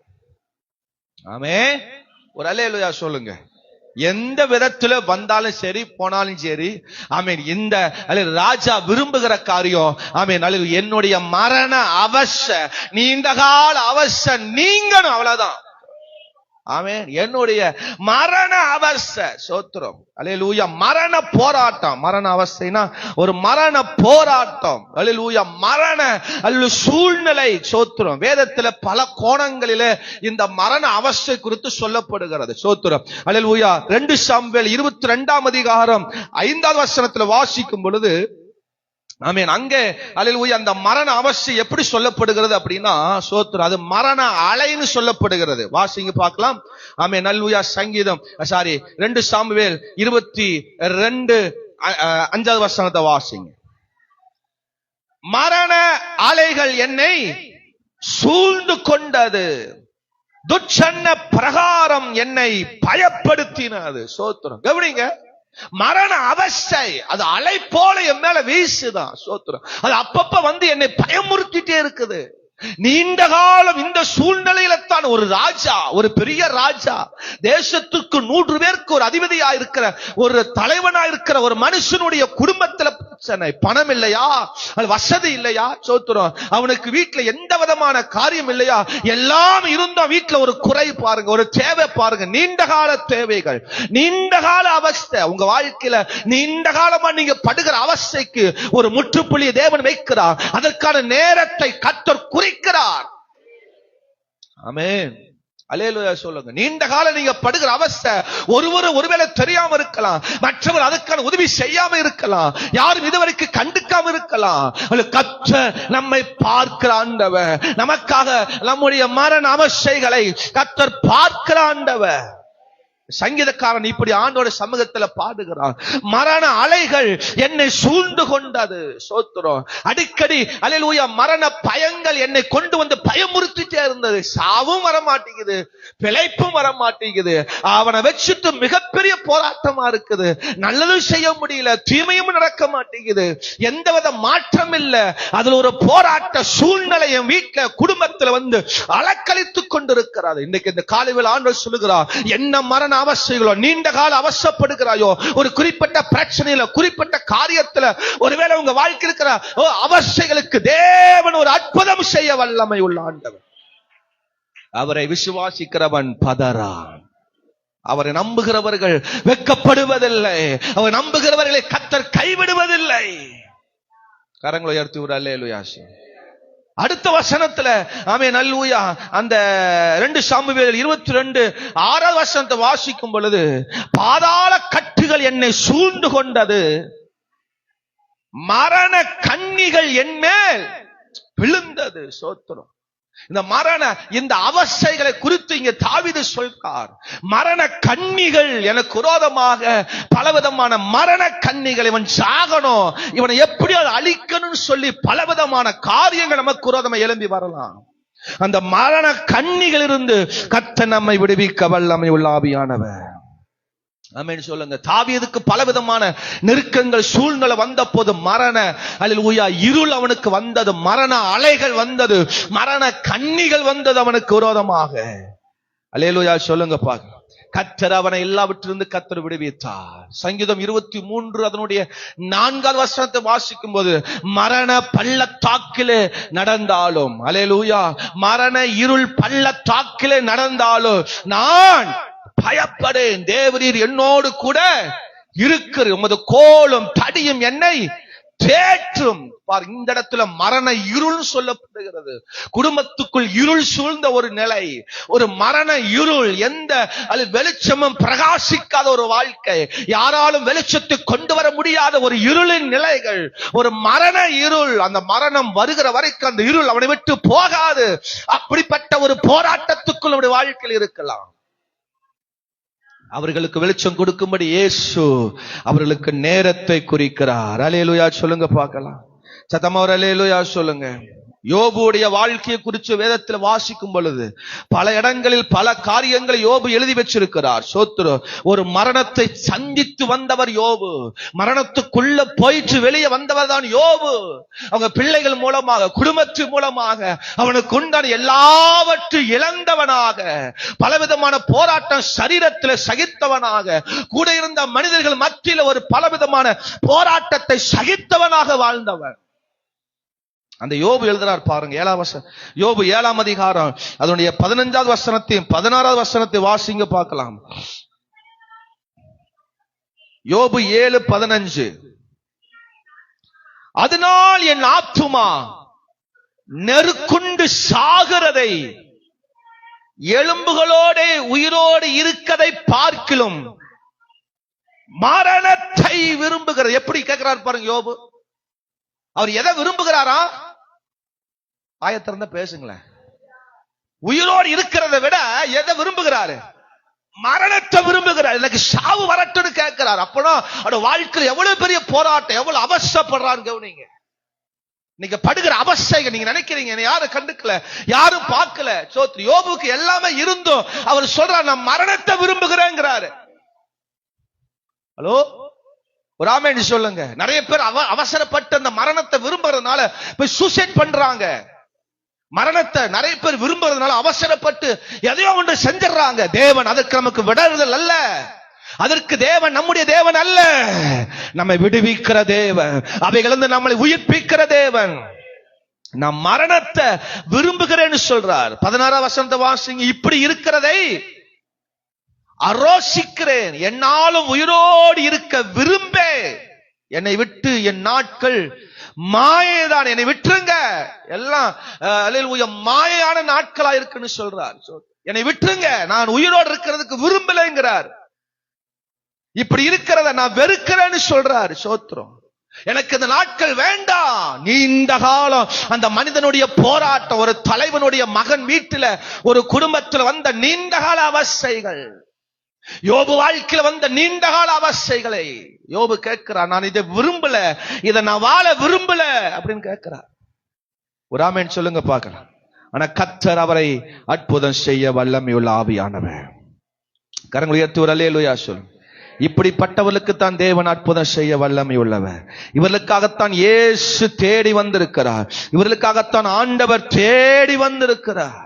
ஆமென். ஒரு அல்லேலூயா சொல்லுங்க. எந்த விதத்துல வந்தாலும் சரி போனாலும் சரி ஆமென், இந்த ராஜா விரும்புகிற காரியம் ஆமென், என்னுடைய மரண அவஸ்தை நீண்ட கால அவஸ்தை நீங்கணும், அவ்வளவுதான். ஆமென். என்னுடைய மரண அவஸ்தை. சோத்திரம். அல்லேலூயா. மரண போராட்டம். மரண அவஸ்தைனா ஒரு மரண போராட்டம். அல்லேலூயா. மரண சூழ்நிலை. சோத்திரம். வேதத்துல பல கோணங்களிலே இந்த மரண அவஸ்தை குறித்து சொல்லப்படுகிறது. சோத்திரம். அல்லேலூயா. 2 சாமுவேல் 22ஆம் அதிகாரம் 5ஆம் வசனத்துல வாசிக்கும் பொழுது ஆமென், அங்கே அல்லேலூயா அந்த மரண அவஸ்தை எப்படி சொல்லப்படுகிறது அப்படின்னா சோத்திரம், அது மரண அலைன்னு சொல்லப்படுகிறது. வாசிங்க பார்க்கலாம். ஆமென். அல்லேலூயா. சங்கீதம் 2 சாமுவேல் 22 5ஆவது வசனத்தை வாசிங்க. மரண அலைகள் என்னை சூழ்ந்து கொண்டது, துச்சன்ன பிரகாரம் என்னை பயப்படுத்தினது. சோத்திரம். கவனிங்க, மரண அவஸ்தை அது அலை போல என் மேல வீசுதான். சோத்திரம். அது அப்பப்ப வந்து என்னை பயமுறுத்திட்டே இருக்குது. நீண்ட காலம் இந்த சூழ்நிலையில தான் ஒரு ராஜா, ஒரு பெரிய ராஜா, தேசத்துக்கு 100 பேருக்கு ஒரு அதிபதியா இருக்கிற ஒரு தலைவனா இருக்கிற ஒரு மனுஷனுடைய குடும்பத்துல பிரச்சனை. பணம் இல்லையா, வசதி இல்லையா, சோத்திரம், அவனுக்கு வீட்டுல எந்த விதமான காரியம் இல்லையா, எல்லாம் இருந்தோம், வீட்டுல ஒரு குறை பாருங்க, ஒரு தேவை பாருங்க, நீண்ட கால தேவைகள், நீண்ட கால அவஸ்தை. உங்க வாழ்க்கையில நீண்ட காலமா நீங்க படுகிற அவஸ்தைக்கு ஒரு முற்றுப்புள்ளி தேவன் வைக்கிறார். அதற்கான நேரத்தை கர்த்தர் குறிக்கிறார். ஆமென். அல்லேலூயா சொல்லுங்க. நீண்ட காலம் நீங்க படுகிற அவஸ்தை ஒருவேளை தெரியாம இருக்கலாம், மற்றவர் அதுக்கான உதவி செய்யாம இருக்கலாம், யாரும் இதுவரைக்கும் கண்டுக்காம இருக்கலாம். கர்த்தர் நம்மை பார்க்கிற ஆண்டவர், நமக்காக நம்முடைய மரண அவஸ்தைகளை கர்த்தர் பார்க்கிற ஆண்டவர். சங்கீதக்காரன் இப்படி ஆண்டோட சமூகத்துல பாடுகிறான். மரண அலைகள் என்னை சூழ்ந்து கொண்டது. சோத்திரம். அடிக்கடி அல்லேலூயா மரண பயங்கள் என்னை கொண்டு வந்து பயமுறுத்திட்டே இருந்தது. சாவும் வர மாட்டேங்குது, பிழைப்பும் வர மாட்டேங்குது. அவனை வச்சுட்டு மிகப்பெரிய போராட்டமா இருக்குது. நல்லதும் செய்ய முடியல, தீமையும் நடக்க மாட்டேங்குது, எந்தவித மாற்றம் இல்ல. அதுல ஒரு போராட்ட சூழ்நிலை என் வீட்டுல குடும்பத்துல வந்து அலக்களித்துக் கொண்டிருக்கிறது. இன்னைக்கு இந்த காலையில் ஆண்டவர் சொல்லுகிறார், என்ன மரண அவஸ்தைகளோ, நீண்ட கால அவசப்படுகிறாயோ, ஒரு குறிப்பிட்ட பிரச்சனையில, குறிப்பிட்ட காரியத்துல, ஒருவேளை உங்க வாழ்க்கை இருக்கிற அவஸ்தைகளுக்கு தேவன் ஒரு அற்புதம் செய்ய வல்லமை உள்ள ஆண்டவர். அவரை விசுவாசிக்கிறவன் பதறான். அவரை நம்புகிறவர்கள் வெட்கப்படுவதில்லை. அவர் நம்புகிறவர்களை கர்த்தர் கைவிடுவதில்லை. கரங்களை உயர்த்தி ஒரு அல்லேலூயா. அடுத்த வசனத்துல ஆமென் அல்லேலூயா அந்த 2 சாமுவேல் 22 6ஆவது வசனத்தை வாசிக்கும் பொழுது, பாதாள கட்டுகள் என்னை சூழ்ந்து கொண்டது, மரண கண்ணிகள் என் மேல் விழுந்தது. சோத்திரம். இந்த மரண இந்த அவஸ்தைகளை குறித்து இங்க தாவீது சொல்றார். மரண கண்ணிகள் எனக்கு விரோதமாக பலவிதமான மரண கண்ணிகள், இவன் சாகணும், இவனை எப்படி அழிக்கணும்னு சொல்லி பலவிதமான காரியங்கள் நமக்கு விரோதமா எழும்பி வரலாம். அந்த மரண கண்ணிகள் இருந்து கர்த்தர் நம்மை விடுவிக்க வல்லமை உள்ள ஆவியானவர். ஆமென் சொல்லுங்க. தாவீதுக்கு பலவிதமான நெருக்கங்கள் சூழ்நிலை வந்த போது மரண அல்லேலூயா இருள் அவனுக்கு வந்தது, மரண அலைகள் வந்தது, மரண கண்ணிகள் வந்தது அவனுக்கு விரோதமாக. அல்லேலூயா சொல்லுங்க பாக்க. கர்த்தர் அவனை எல்லாவற்றிலிருந்து கர்த்தர் விடுவித்தார். சங்கீதம் 23 அதனுடைய 4வது வசனத்தை வாசிக்கும் போது, மரண பள்ளத்தாக்கிலே நடந்தாலும், அல்லேலூயா, மரண இருள் பள்ளத்தாக்கிலே நடந்தாலும் நான் பயப்படேன், தேவரீர் என்னோடு கூட இருக்கிற, உமது கோலும் தடியும் என்னை தேற்றும். பார், இந்த இடத்துல மரண இருள் சொல்லப்படுகிறது. குடும்பத்துக்குள் இருள் சூழ்ந்த ஒரு நிலை, ஒரு மரண இருள், எந்த வெளிச்சமும் பிரகாசிக்காத ஒரு வாழ்க்கை, யாராலும் வெளிச்சத்தை கொண்டு வர முடியாத ஒரு இருளின் நிலைகள், ஒரு மரண இருள். அந்த மரணம் வருகிற வரைக்கும் அந்த இருள் அவனை விட்டு போகாது. அப்படிப்பட்ட ஒரு போராட்டத்துக்குள் அவருடைய வாழ்க்கையில் இருக்கலாம். அவர்களுக்கு வெளிச்சம் கொடுக்கும்படி இயேசு அவர்களுக்கு நேரத்தை குறிக்கிறார். அல்லேலூயா சொல்லுங்க பார்க்கலாம். சத்தமா ஒரு அல்லேலூயா சொல்லுங்க. யோபுடைய வாழ்க்கையை குறித்து வேதத்தில் வாசிக்கும் பொழுது பல இடங்களில் பல காரியங்களை யோபு எழுதி வச்சிருக்கிறார். சோத்ரு, ஒரு மரணத்தை சந்தித்து வந்தவர் யோபு. மரணத்துக்குள்ள போயிட்டு வெளியே வந்தவர் தான் யோபு. அவங்க பிள்ளைகள் மூலமாக, குடும்பத்தின் மூலமாக அவனுக்கு உண்டான எல்லாவற்றையும் இழந்தவனாக, பலவிதமான போராட்டம் சரீரத்தில் சகித்தவனாக, கூட இருந்த மனிதர்கள் மத்தியில் ஒரு பலவிதமான போராட்டத்தை சகித்தவனாக வாழ்ந்தவன். அந்த யோபு எழுதுறார் பாருங்க. யோபு 7ஆம் அதிகாரம் அதனுடைய 15வது வசனத்தையும் 16வது வசனத்தை வாசிங்க பார்க்கலாம். யோபு 7:15. அதனால் என் ஆத்துமா நெருக்குண்டு சாகிறதை, எலும்புகளோட உயிரோடு இருக்கதை பார்க்கிலும் மரணத்தை விரும்புகிறது. எப்படி கேட்கிறார் பாருங்க யோபு. அவர் எதை விரும்புகிறாரா? ஆயத்திறந்த பேசுங்களேன். உயிரோடு இருக்கிறத விட எதை விரும்புகிறாரு? மரணத்தை விரும்புகிறார். எனக்கு சாவு வரட்டுன்னு கேட்கிறார். அப்பனா அவருடைய வாழ்க்கையில் எவ்வளவு பெரிய போராட்டம், எவ்வளவு அவசரப்படுறான்னு கவனிங்க. நீங்க படுகிற அவஸ்தைகள் நீங்க நினைக்கிறீங்க யாரும் கண்டுக்கல, யாரும் பார்க்கல. சோத்ரி, யோபுக்கு எல்லாமே இருந்தும் அவர் சொல்றார், நான் மரணத்தை விரும்புகிறேங்கிறாரு. ஹலோ, ஒரு ஆமென் சொல்லுங்க. நிறைய பேர் அவசரப்பட்டு அந்த மரணத்தை விரும்புறதுனால போய் சூசைட் பண்றாங்க. மரணத்தை நிறைய பேர் விரும்புறதுனால அவசரப்பட்டு எதையோ ஒன்று செஞ்சிடறாங்க. தேவன் அதற்கு நமக்கு விடுதல் அல்ல. அதற்கு தேவன் நம்முடைய தேவன் அல்ல. நம்மை விடுவிக்கிற தேவன், அவைகளிலிருந்து நம்மளை உயிர்ப்பிக்கிற தேவன். நான் மரணத்தை விரும்புகிறேன்னு சொல்றார். 16ஆம் வசனத்தை வாசிங்க. இப்படி இருக்கிறதை அரோசிக்கிறேன், என்னாலும் உயிரோடு இருக்க விரும்பே, என்னை விட்டு என் நாட்கள் மாயைதான், என்னை விட்டுருங்க, எல்லாம் மாயான நாட்களா இருக்குன்னு சொல்றார். என்னை விட்டுருங்க, நான் உயிரோடு இருக்கிறதுக்கு விரும்பலைங்கிறார். இப்படி இருக்கிறத நான் வெறுக்கிறேன்னு சொல்றாரு. சோத்திரம், எனக்கு இந்த நாட்கள் வேண்டாம். நீண்ட காலம் அந்த மனிதனுடைய போராட்டம், ஒரு தலைவனுடைய மகன் வீட்டில, ஒரு குடும்பத்தில் வந்த நீண்டகால அவஸ்தைகள், யோபு வாழ்க்கையில் வந்த நீண்டகால அவஸ்தைகளை யோபு கேட்கிறார். நான் இதை விரும்பல, இதை நான் வாழ விரும்பல அப்படின்னு கேட்கிறார். ஒரு ஆமென் சொல்லுங்க பார்க்கலாம். ஆனா கர்த்தர் அவரை அற்புதம் செய்ய வல்லமையுள்ள ஆவியானவர். கரங்களை உயர்த்தி ஒரு அல்லேலூயா சொல்லுங்க. இப்படிப்பட்டவர்களுக்கு தான் தேவன் அற்புதம் செய்ய வல்லமை உள்ளவர். இவர்களுக்காகத்தான் இயேசு தேடி வந்திருக்கிறார். இவர்களுக்காகத்தான் ஆண்டவர் தேடி வந்திருக்கிறார்.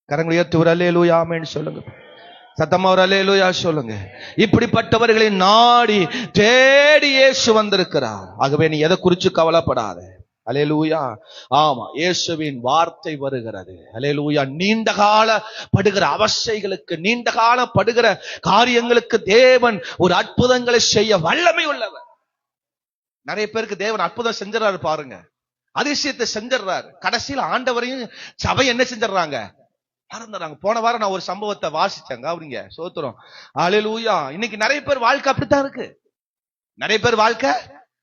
கரங்களை உயர்த்தி ஒரு அல்லேலூயா ஆமென் சொல்லுங்க. சத்தமா ஒரு அல்லேலூயா சொல்லுங்க. இப்படிப்பட்டவர்களை நாடி தேடி இயேசு வந்திருக்கிறார். ஆகவே நீ எதை குறிச்சு கவலைப்படாத. அல்லேலூயா. ஆமா, இயேசுவின் வார்த்தை வருகிறது. அல்லேலூயா. நீண்ட கால படுகிற அவஸ்தைகளுக்கு, நீண்ட கால படுகிற காரியங்களுக்கு தேவன் ஒரு அற்புதங்களை செய்ய வல்லமை உள்ளவர். நிறைய பேருக்கு தேவன் அற்புதம் செஞ்சிடறாரு பாருங்க, அதிசயத்தை செஞ்சிடறாரு. கடைசியில் ஆண்டவரையும் சபை என்ன செஞ்சிடறாங்க? மறந்துறாங்க. போன வாரம் நான் ஒரு சம்பவத்தை வாசிச்சேங்க. அப்படிங்க சோத்திரம். அல்லேலூயா. இன்னைக்கு நிறைய பேர் வாழ்க்கை அப்படித்தான் இருக்கு. நிறைய பேர் வாழ்க்கை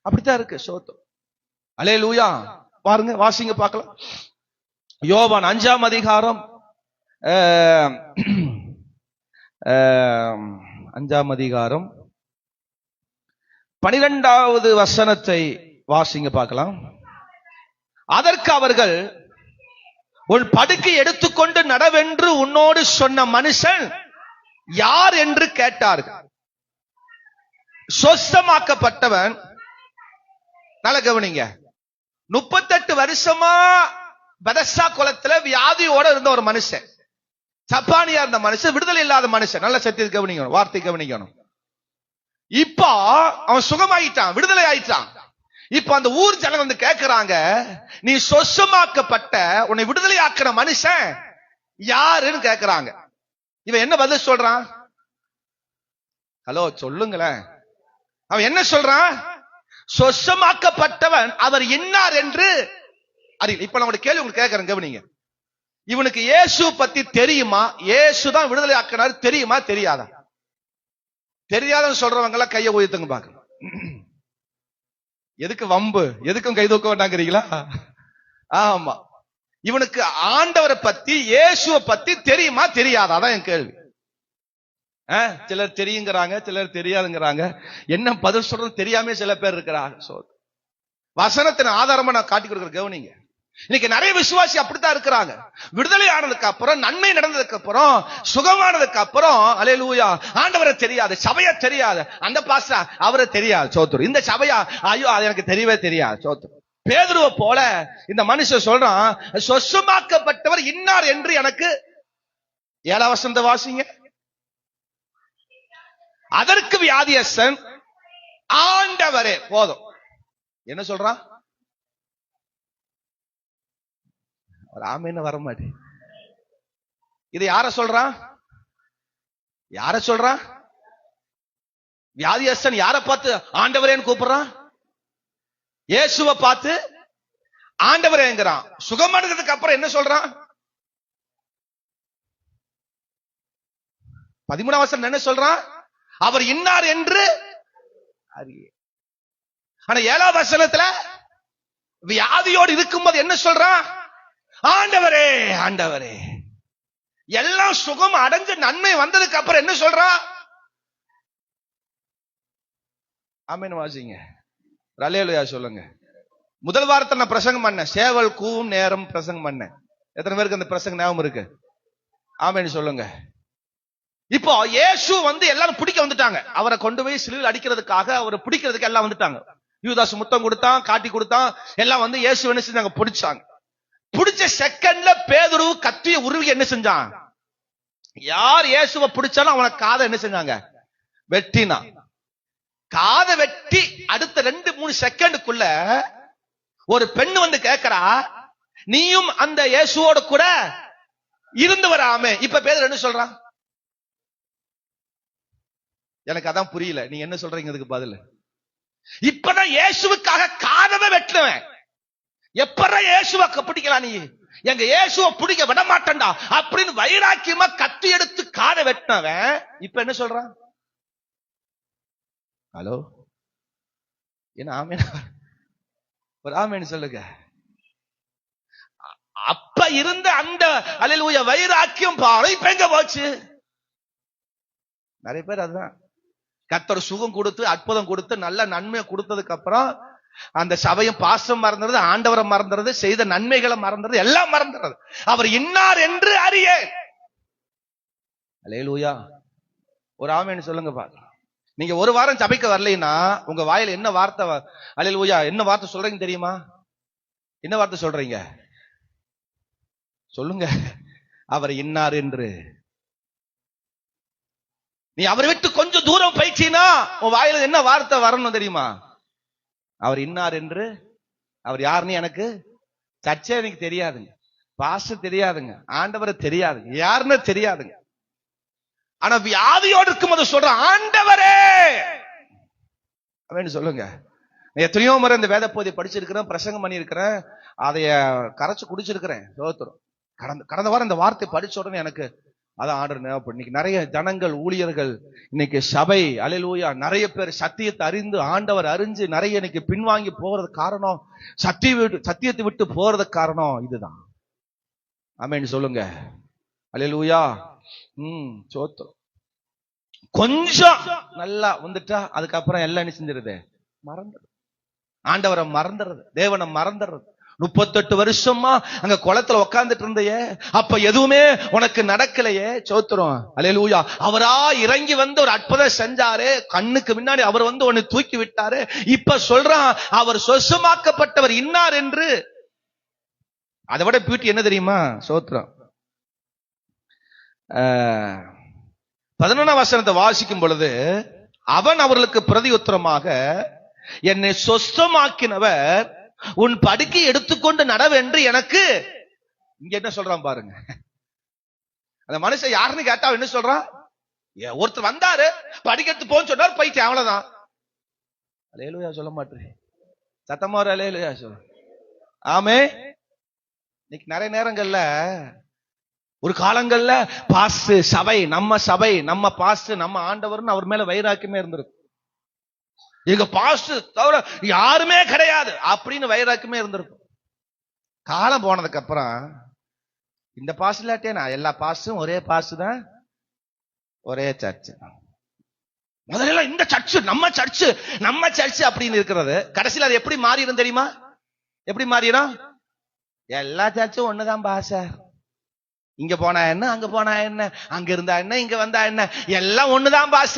அப்படித்தான் இருக்கு. சோத்திரம். அல்லேலூயா. பாருங்க, வாசிங்க பார்க்கலாம். யோவான் 5ஆம் அதிகாரம் 5ஆம் அதிகாரம் 12வது வசனத்தை வாசிங்க பார்க்கலாம். அதற்கு அவர்கள், உன் படுக்கை எடுத்துக்கொண்டு நடவென்று உன்னோடு சொன்ன மனுஷன் யார் என்று கேட்டார்கள். சொஸ்தமாக்கப்பட்டவன், நல்ல கவனிங்க, 38 வருஷமா பெதஸ்தா குளத்துல வியாதியோட இருந்த ஒரு மனுஷன், சப்பானியா இருந்த மனுஷன், விடுதலை இல்லாத மனுஷன். நல்ல சத்தியத்தை கவனிக்கணும், வார்த்தை கவனிக்கணும். இப்போ அவன் சுகமாயிட்டான், விடுதலை ஆயிட்டான். இப்ப அந்த ஊர் ஜனம் வந்து கேட்கிறாங்க, நீ சொஸ்தமாக்கப்பட்ட உன்னை விடுதலை ஆக்கிற மனுஷன் யாருன்னு கேட்கிறாங்க. இவன் என்ன பதில் சொல்றான்? ஹலோ சொல்லுங்களேன். அவன் என்ன சொல்றான்? சொஸ்தமாக்கப்பட்டவன் அவர் இன்னார் என்று அறியல. இப்ப நம்மளுடைய கேள்வி உங்களுக்கு கேட்கிறேன், கவனிங்க. இவனுக்கு இயேசு பத்தி தெரியுமா? இயேசு தான் விடுதலை ஆக்கினார் தெரியுமா தெரியாதா? தெரியாதுன்னு சொல்றவங்க எல்லாம் கையை உயர்த்துங்க பாக்க. எதுக்கு வம்பு? எதுக்கும் கை தூக்க வேண்டாங்கிறீங்களா? ஆமா. இவனுக்கு ஆண்டவரை பத்தி இயேசுவை பத்தி தெரியுமா தெரியாதா? அதான் என் கேள்வி. சிலர் தெரியுங்கிறாங்க, சிலர் தெரியாதுங்கிறாங்க. என்ன பதில் சொல்றது தெரியாம சில பேர் இருக்கிறாங்க. வசனத்தின் ஆதாரமா நான் காட்டி கொடுக்கிற கவனிங்க. இன்னைக்கு நிறைய விசுவாசி அப்படித்தான் இருக்கிறாங்க. விடுதலை ஆனதுக்கு அப்புறம், நன்மை நடந்ததுக்கு அப்புறம், சுகமானதுக்கு அப்புறம், அல்லேலூயா, ஆண்டவரை தெரியாது, சபையா தெரியாது, அந்த பாஸ்டர் அவரை தெரியாது, சோத்துரு, இந்த சபையா ஐயோ அது எனக்கு தெரியவே தெரியாது, சோத்துரு. பேதுருவை போல இந்த மனுஷன் சொல்றான், சொஸ்தமாக்கப்பட்டவர் இன்னார் என்று எனக்கு 7 வசனத்தை வாசிங்க. அதற்கு வியாதியஸ்தன் ஆண்டவரே போதும். என்ன சொல்றான்? ஒரு ஆமேன்னு வர மாட்டே. இது யார சொல்றான்? யார சொல்றான்? வியாதியஸ்தன் யார பார்த்து ஆண்டவரேன்னு கூப்பிடுறான்? இயேசுவை பார்த்து ஆண்டவரேங்கிறான். சுகமானதுக்கு அப்புறம் என்ன சொல்றான்? 13 வசனம் என்ன சொல்றான்? அவர் இன்னார் என்று அறிய. ஆனா 7 வசனத்துல வியாதியோடு இருக்கும்போது என்ன சொல்றான்? ஆண்டவரே ஆண்டவரே. எல்லாம் சுகம் அடைஞ்சு நன்மை வந்ததுக்கு அப்புறம் என்ன சொல்றான்? ஆமென் வாசிங்க. அல்லேலூயா சொல்லுங்க. முதல் வாரத்தை நான் பிரசங்கம் பண்ணேன், சேவல் கூவும் நேரம் பிரசங்கம் பண்ணேன். எத்தனை பேருக்கு அந்த பிரசங்கம் ஞாபகம் இருக்கு? ஆமென் சொல்லுங்க. இப்போ இயேசு வந்து எல்லாரும் பிடிக்க வந்துட்டாங்க. அவரை கொண்டு போய் சிலுவையில் அடிக்கிறதுக்காக, அவரை பிடிக்கிறதுக்கு எல்லாம் வந்துட்டாங்க. யூதாஸ் முத்தம் கொடுத்தான், காட்டி கொடுத்தான், எல்லாம் வந்து இயேசு என்ன செஞ்சாங்க? பிடிச்சாங்க. பிடிச்ச செகண்ட்ல பேதுரு கத்திய உருவி என்ன செஞ்சான்? யார் இயேசுவை பிடிச்சாலும் அவனை காதை என்ன செஞ்சாங்க? வெட்டினா. காதை வெட்டி அடுத்த 2-3 செகண்டுக்குள்ள ஒரு பெண் வந்து கேட்கிறா, நீயும் அந்த இயேசுவோட கூட இருந்து வராமே. இப்ப பேதுரு என்ன சொல்றான்? எனக்கு அதான் புரியல, நீங்க என்ன சொல்றீங்க அதுக்கு பதில். இப்பதான் இயேசுவுக்காக காதவை வெட்டுவேன், எப்பற இயேசுவை பிடிக்கலாம், நீ எங்க இயேசுவை பிடிக்க விட மாட்டேன்டா அப்படின்னு வைராக்கியமா கத்தி எடுத்து காதை வெட்டினவன் இப்ப என்ன சொல்றான்? ஹலோ, என்ன ஆமேன்? ஒரு ஆமேன் சொல்லுங்க. அப்ப இருந்த அந்த அல்லேலூயா வைராக்கியம் பாரு இப்ப எங்க போச்சு? நிறைய பேர் அதுதான். கர்த்தர் சுகம் கொடுத்து, அற்புதம் கொடுத்து, நல்ல நன்மையை கொடுத்ததுக்கு அப்புறம் அந்த சபையும் பாசம் மறந்துறது, ஆண்டவரை மறந்துறது, செய்த நன்மைகளை மறந்துறது, எல்லாம் மறந்துறது. அவர் இன்னார் என்று அறிய. அல்லேலூயா, ஒரு ஆமென் சொல்லுங்க பாக்கலாம். நீங்க ஒரு வாரம் சபைக்கு வரலைன்னா உங்க வாயில என்ன வார்த்தை, அல்லேலூயா, என்ன வார்த்தை சொல்றீங்க தெரியுமா? என்ன வார்த்தை சொல்றீங்க? சொல்லுங்க. அவர் இன்னார் என்று. நீ அவரை விட்டு கொஞ்சம் தூரம் போயிட்டீனா உன் வாயில என்ன வார்த்தை வரணும் தெரியுமா? அவர் இன்னார் என்று. அவர் யாருன்னு எனக்கு சர்ச்சை எனக்கு தெரியாதுங்க, பாஸ்டர் தெரியாதுங்க, ஆண்டவரை தெரியாதுங்க, யாருன்னு தெரியாதுங்க. ஆனா வியாதியோடு இருக்கும்போது சொல்ற ஆண்டவரே அப்படின்னு சொல்லுங்க. எத்தனையோ முறை இந்த வேத போதை படிச்சிருக்கிறேன், பிரசங்கம் பண்ணியிருக்கிறேன், அதைய கரைச்சு குடிச்சிருக்கிறேன். கடந்த வாரம் இந்த வார்த்தை படிச்ச உடனே எனக்கு அதான் ஆர்டர் ஞாபகம். இன்னைக்கு நிறைய ஜனங்கள், ஊழியர்கள், இன்னைக்கு சபை அல்லேலூயா நிறைய பேர் சத்தியத்தை அறிந்து, ஆண்டவர் அறிஞ்சு நிறைய இன்னைக்கு பின்வாங்கி போறதுக்கு காரணம், சத்தியத்தை விட்டு போறதுக்கு காரணம் இதுதான். ஆமென் சொல்லுங்க. அல்லேலூயா. சோத்திரம். கொஞ்சம் நல்லா வந்துட்டா அதுக்கப்புறம் எல்லாம் என்ன செஞ்சிருது? மறந்துடுது. ஆண்டவரை மறந்துடுறது, தேவனை மறந்துடுறது. 38 வருஷமா அங்க குளத்துல உட்கார்ந்துட்டு இருந்தையே, அப்ப எதுவுமே உனக்கு நடக்கலையே. சோத்திரம், அல்லேலூயா. அவரா இறங்கி வந்து ஒரு அற்புதம் செஞ்சாரு, கண்ணுக்கு முன்னாடி அவர் வந்து உன்னை தூக்கி விட்டாரு. இப்ப சொல்றான் அவர் சொசமாக்கப்பட்டவர் இன்னார் என்று. அதை விட பியூட்டி என்ன தெரியுமா? சோத்திரம். 11ஆம் வசனத்தை வாசிக்கும் பொழுது, அவன் அவர்களுக்கு பிரதி உத்தரமாக, என்னை சொஸ்தமாக்கினவர் உன் படுக்கை எடுத்துக்கொண்டு நடவென்று எனக்கு. இங்க என்ன சொல்றான் பாருங்க. அந்த மனுஷன் யாருன்னு கேட்டா என்ன சொல்றான்? ஒருத்தர் வந்தாரு, படுக்கை எடுத்து போன்னு சொன்னார், போயிட்டு அவ்வளவுதான். அல்லேலூயா சொல்ல மாட்டேன், சத்தமா ஒரு அல்லேலூயா சொல்ல. ஆமே. இன்னைக்கு நிறைய நேரங்கள்ல, ஒரு காலங்கள்ல பாஸ்ட் சபை, நம்ம பாஸ்ட், நம்ம ஆண்டவர்னு அவர் மேல வைராக்கியமே இருந்திருக்கு. எங்க பாஸ்ட் தவிர யாருமே கிடையாது அப்படின்னு வைராக்கியமே இருந்திருக்கும். காலம் போனதுக்கு அப்புறம் இந்த பாஸ்ட் இல்லாட்டே நான் எல்லா பாஸ்டும் ஒரே பாஸ்ட் தான், ஒரே சர்ச். முதல்ல இந்த சர்ச் நம்ம சர்ச் அப்படின்னு இருக்கிறது, கடைசியில் அது எப்படி மாறிடும் தெரியுமா? எப்படி மாறிடும்? எல்லா சர்ச்சும் ஒண்ணுதான் பாச. இங்க போனா என்ன, அங்க போனா என்ன, அங்க இருந்தா என்ன, இங்க வந்தா என்ன, எல்லாம் ஒண்ணுதான் பாச.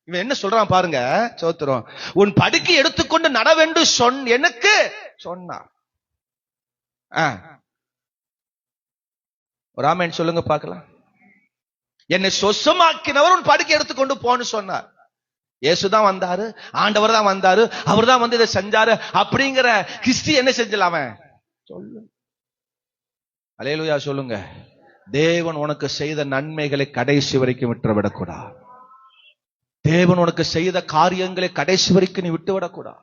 இவன் என்ன சொல்றான் பாருங்க. சோத்திரம், உன் படுக்கை எடுத்துக்கொண்டு நடவென்று எனக்கு சொன்னார். ஒரு ஆமென் சொல்லுங்க பார்க்கலாம். என்னை சொசமாக்கினவர் உன் படுக்கை எடுத்துக்கொண்டு போன்னு சொன்னார். இயேசுதான் வந்தாரு, ஆண்டவர் தான் வந்தாரு, அவர் தான் வந்து இதை செஞ்சாரு அப்படிங்கிற ஹிஸ்டரி என்ன செஞ்சலாம சொல்லு. அல்லேலூயா சொல்லுங்க. தேவன் உனக்கு செய்த நன்மைகளை கடைசி வரைக்கும் விட்டுவிடக்கூடாது. தேவன் உனக்கு செய்த காரியங்களை கடைசி வரைக்கும் நீ விட்டுவிடக்கூடாது.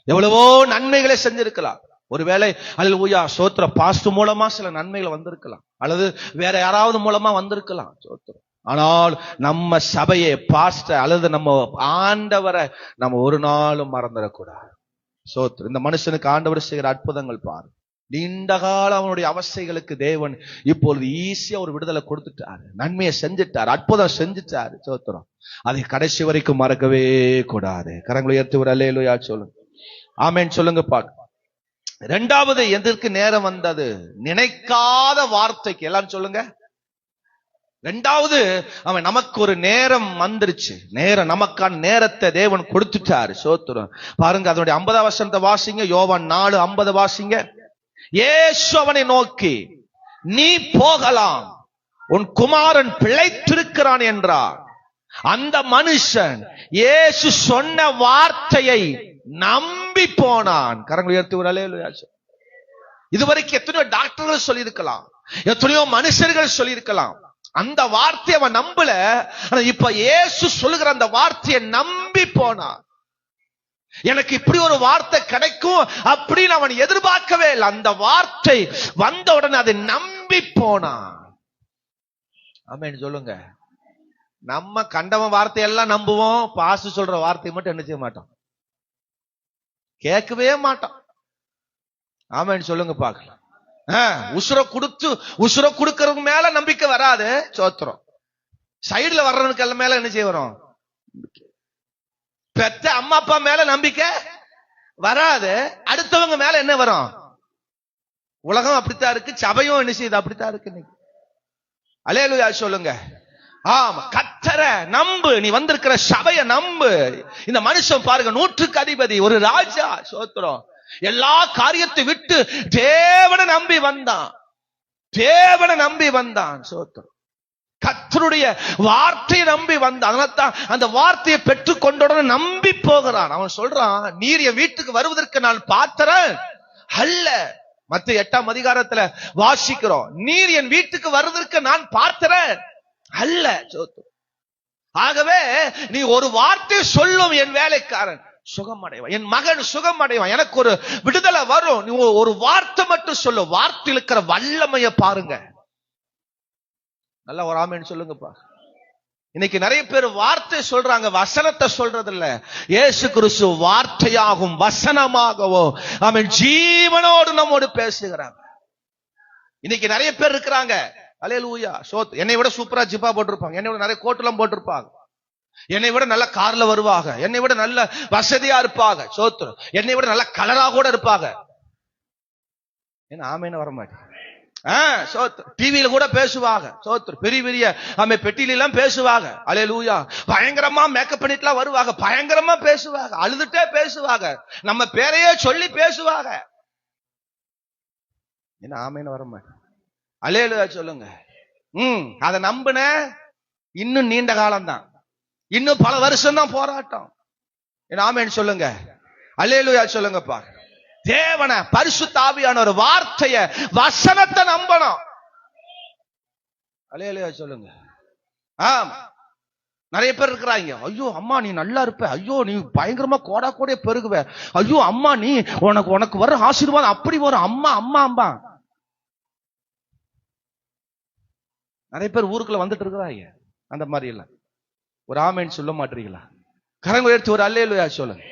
எவ்வளவோ நன்மைகளை செஞ்சிருக்கலாம். ஒருவேளை அல்லேலூயா சோத்திர பாஸ்ட் மூலமா சில நன்மைகள் வந்திருக்கலாம், அல்லது வேற யாராவது மூலமா வந்திருக்கலாம். சோத்திரம். ஆனால் நம்ம சபையை, பாஸ்ட அல்லது நம்ம ஆண்டவரை நம்ம ஒரு நாளும் மறந்துடக்கூடாது. சோத்திரம். இந்த மனுஷனுக்கு ஆண்டவர் செய்கிற அற்புதங்கள் பாரு. நீண்ட கால அவனுடைய அவஸ்தைகளுக்கு தேவன் இப்பொழுது ஈஸியா ஒரு விடுதலை கொடுத்துட்டாரு, நன்மையை செஞ்சுட்டாரு, அற்புதம் செஞ்சுட்டாரு. சோத்திரம். அதை கடைசி வரைக்கும் மறக்கவே கூடாது. கரங்களை உயர்த்தி ஒரு அல்லேலூயா சொல்லுங்க. ஆமென் சொல்லுங்க பாக்க. இரண்டாவது எதற்கு நேரம் வந்தது? நினைக்காத வார்த்தைக்கு. எல்லாரும் சொல்லுங்க. இரண்டாவது, அவன் நமக்கு ஒரு நேரம் வந்துருச்சு. நேரம், நமக்கான நேரத்தை தேவன் கொடுத்துட்டாரு. சோத்திரம். பாருங்க, அதனுடைய 50ஆம் வசனத்தை வாசிங்க. யோவான் 4:50 வாசிங்க. இயேசு அவனை நோக்கி, நீ போகலாம், உன் குமாரன் பிழைத்திருக்கிறான் என்றார். அந்த மனுஷன் இயேசு சொன்ன வார்த்தையை நம்பி போனான். கரங்களை உயர்த்தி ஒரு அல்லேலூயா. இதுவரைக்கும் எத்தனையோ டாக்டர்கள் சொல்லியிருக்கலாம், எத்தனையோ மனுஷர்கள் சொல்லியிருக்கலாம், அந்த வார்த்தையை அவன் நம்பல. இப்ப இயேசு சொல்லுகிற அந்த வார்த்தையை நம்பி போனான். எனக்கு இப்படி ஒரு வார்த்தை கிடைக்கும் அப்படின்னு அவன் எதிர்பார்க்கவே இல்லை. அந்த வார்த்தை வந்த உடனே அதை நம்பி போனான். ஆமென் சொல்லுங்க. நம்ம கண்டவன் வார்த்தையெல்லாம் நம்புவோம், பாசு சொல்ற வார்த்தையை மட்டும் என்ன செய்ய மாட்டோம், கேட்கவே மாட்டோம். ஆமென் சொல்லுங்க பார்க்கலாம். உசுர கொடுக்கறவங்க மேல நம்பிக்கை வராது. சோத்திரம். சைடுல வர்றவனுக்கு மேல என்ன செய்ய வரும்? பெத்த அம்மா அப்பா மேல நம்பிக்கை வராது. அடுத்தவங்க மேல என்ன வரும்? உலகம் அப்படித்தான் இருக்கு, சபையும் என்ன செய்யுது அப்படித்தான் இருக்கு. அல்லேலூயா சொல்லுங்க. ஆமா, கர்த்தரை நம்பு, நீ வந்திருக்கிற சபையை நம்பு. இந்த மனுஷன் பாருங்க, 100க்கு அதிபதி, ஒரு ராஜா. சோத்திரம். எல்லா காரியத்தை விட்டு தேவனை நம்பி வந்தான். சோத்திரம். கர்த்தருடைய வார்த்தையை நம்பி வந்தான். அதனால்தான் அந்த வார்த்தையை பெற்றுக் கொண்டவுடனே நம்பி போகிறான். அவன் சொல்றான், நீர் என் வீட்டுக்கு வருவதற்கு நான் பாத்திரன் அல்ல. மத்தேயு 8ஆம் அதிகாரத்துல வாசிக்கிறோம், நீர் என் வீட்டுக்கு வருவதற்கு நான் பாத்திரன் அல்ல. ஆகவே நீ ஒரு வார்த்தை சொல்லும், என் வேலைக்காரன் சுகமடைவான், என் மகன் சுகமடைவான், எனக்கு ஒரு விடுதலை வரும். நீ ஒரு வார்த்தை மட்டும் சொல்லு. வார்த்தையில் இருக்கிற வல்லமையை பாருங்க. நல்லா ஒரு ஆமென் சொல்லுங்கப்பா. இன்னைக்கு நிறைய பேர் வார்த்தை சொல்றாங்க, வசனத்தை சொல்றது இல்ல. இயேசு கிறிஸ்து வார்த்தையாகும் வசனமாகவும் ஆமென் ஜீவனோடு நம்மோடு பேசுகிறாங்க. இன்னைக்கு நிறைய பேர் இருக்கிறாங்க, அல்லேலூயா சோத், என்னை விட சூப்பரா ஜிப்பா போட்டிருப்பாங்க, என்னை விட நிறைய கோட்டெல்லாம் போட்டிருப்பாங்க, என்னை விட நல்ல கார்ல வருவாங்க, என்னை விட நல்ல வசதியா இருப்பாங்க. சோத்ரம். என்னை விட நல்ல கலரா கூட இருப்பாங்க. என்ன ஆமேன்னு வர மாட்டேன். டிவியில கூட பேசுவாங்க, சோத்ரு பெரிய பெரிய பெட்டியில எல்லாம் பேசுவாங்க. அல்லேலூயா. பயங்கரமா மேக்கப் பண்ணிட்டுலாம் வருவாங்க, பயங்கரமா பேசுவாங்க, அழுதுட்டே பேசுவாங்க, நம்ம பேரையே சொல்லி பேசுவாங்க. என்ன ஆமேன்னு வர மாட்டேன். அல்லேலூயா சொல்லுங்க. அதை நம்பின இன்னும் நீண்ட காலம் தான், இன்னும் பல வருஷம் தான் போராட்டம். என்ன ஆமேன்னு சொல்லுங்க. அல்லேலூயா சொல்லுங்கப்பா. தேவனை, பரிசுத்த ஆவியான ஒரு வார்த்தைய, வசனத்தை நம்பணும். அல்லேலூயா சொல்லுங்க. நிறைய பேர் இருக்கிறாங்க, ஐயோ அம்மா நீ நல்லா இருப்ப, ஐயோ நீ பயங்கரமா கோடா கோடிய பெருகுவ, ஐயோ அம்மா நீ உனக்கு வர ஆசீர்வாதம் அப்படி வரும், அம்மா அம்மா அம்மா. நிறைய பேர் ஊருக்குள்ள வந்துட்டு இருக்கிறாங்க அந்த மாதிரி எல்லாம். ஒரு ஆமேன்னு சொல்ல மாட்டீங்களா? கரங்க உயர்த்தி ஒரு அல்லேலூயா சொல்லுங்க.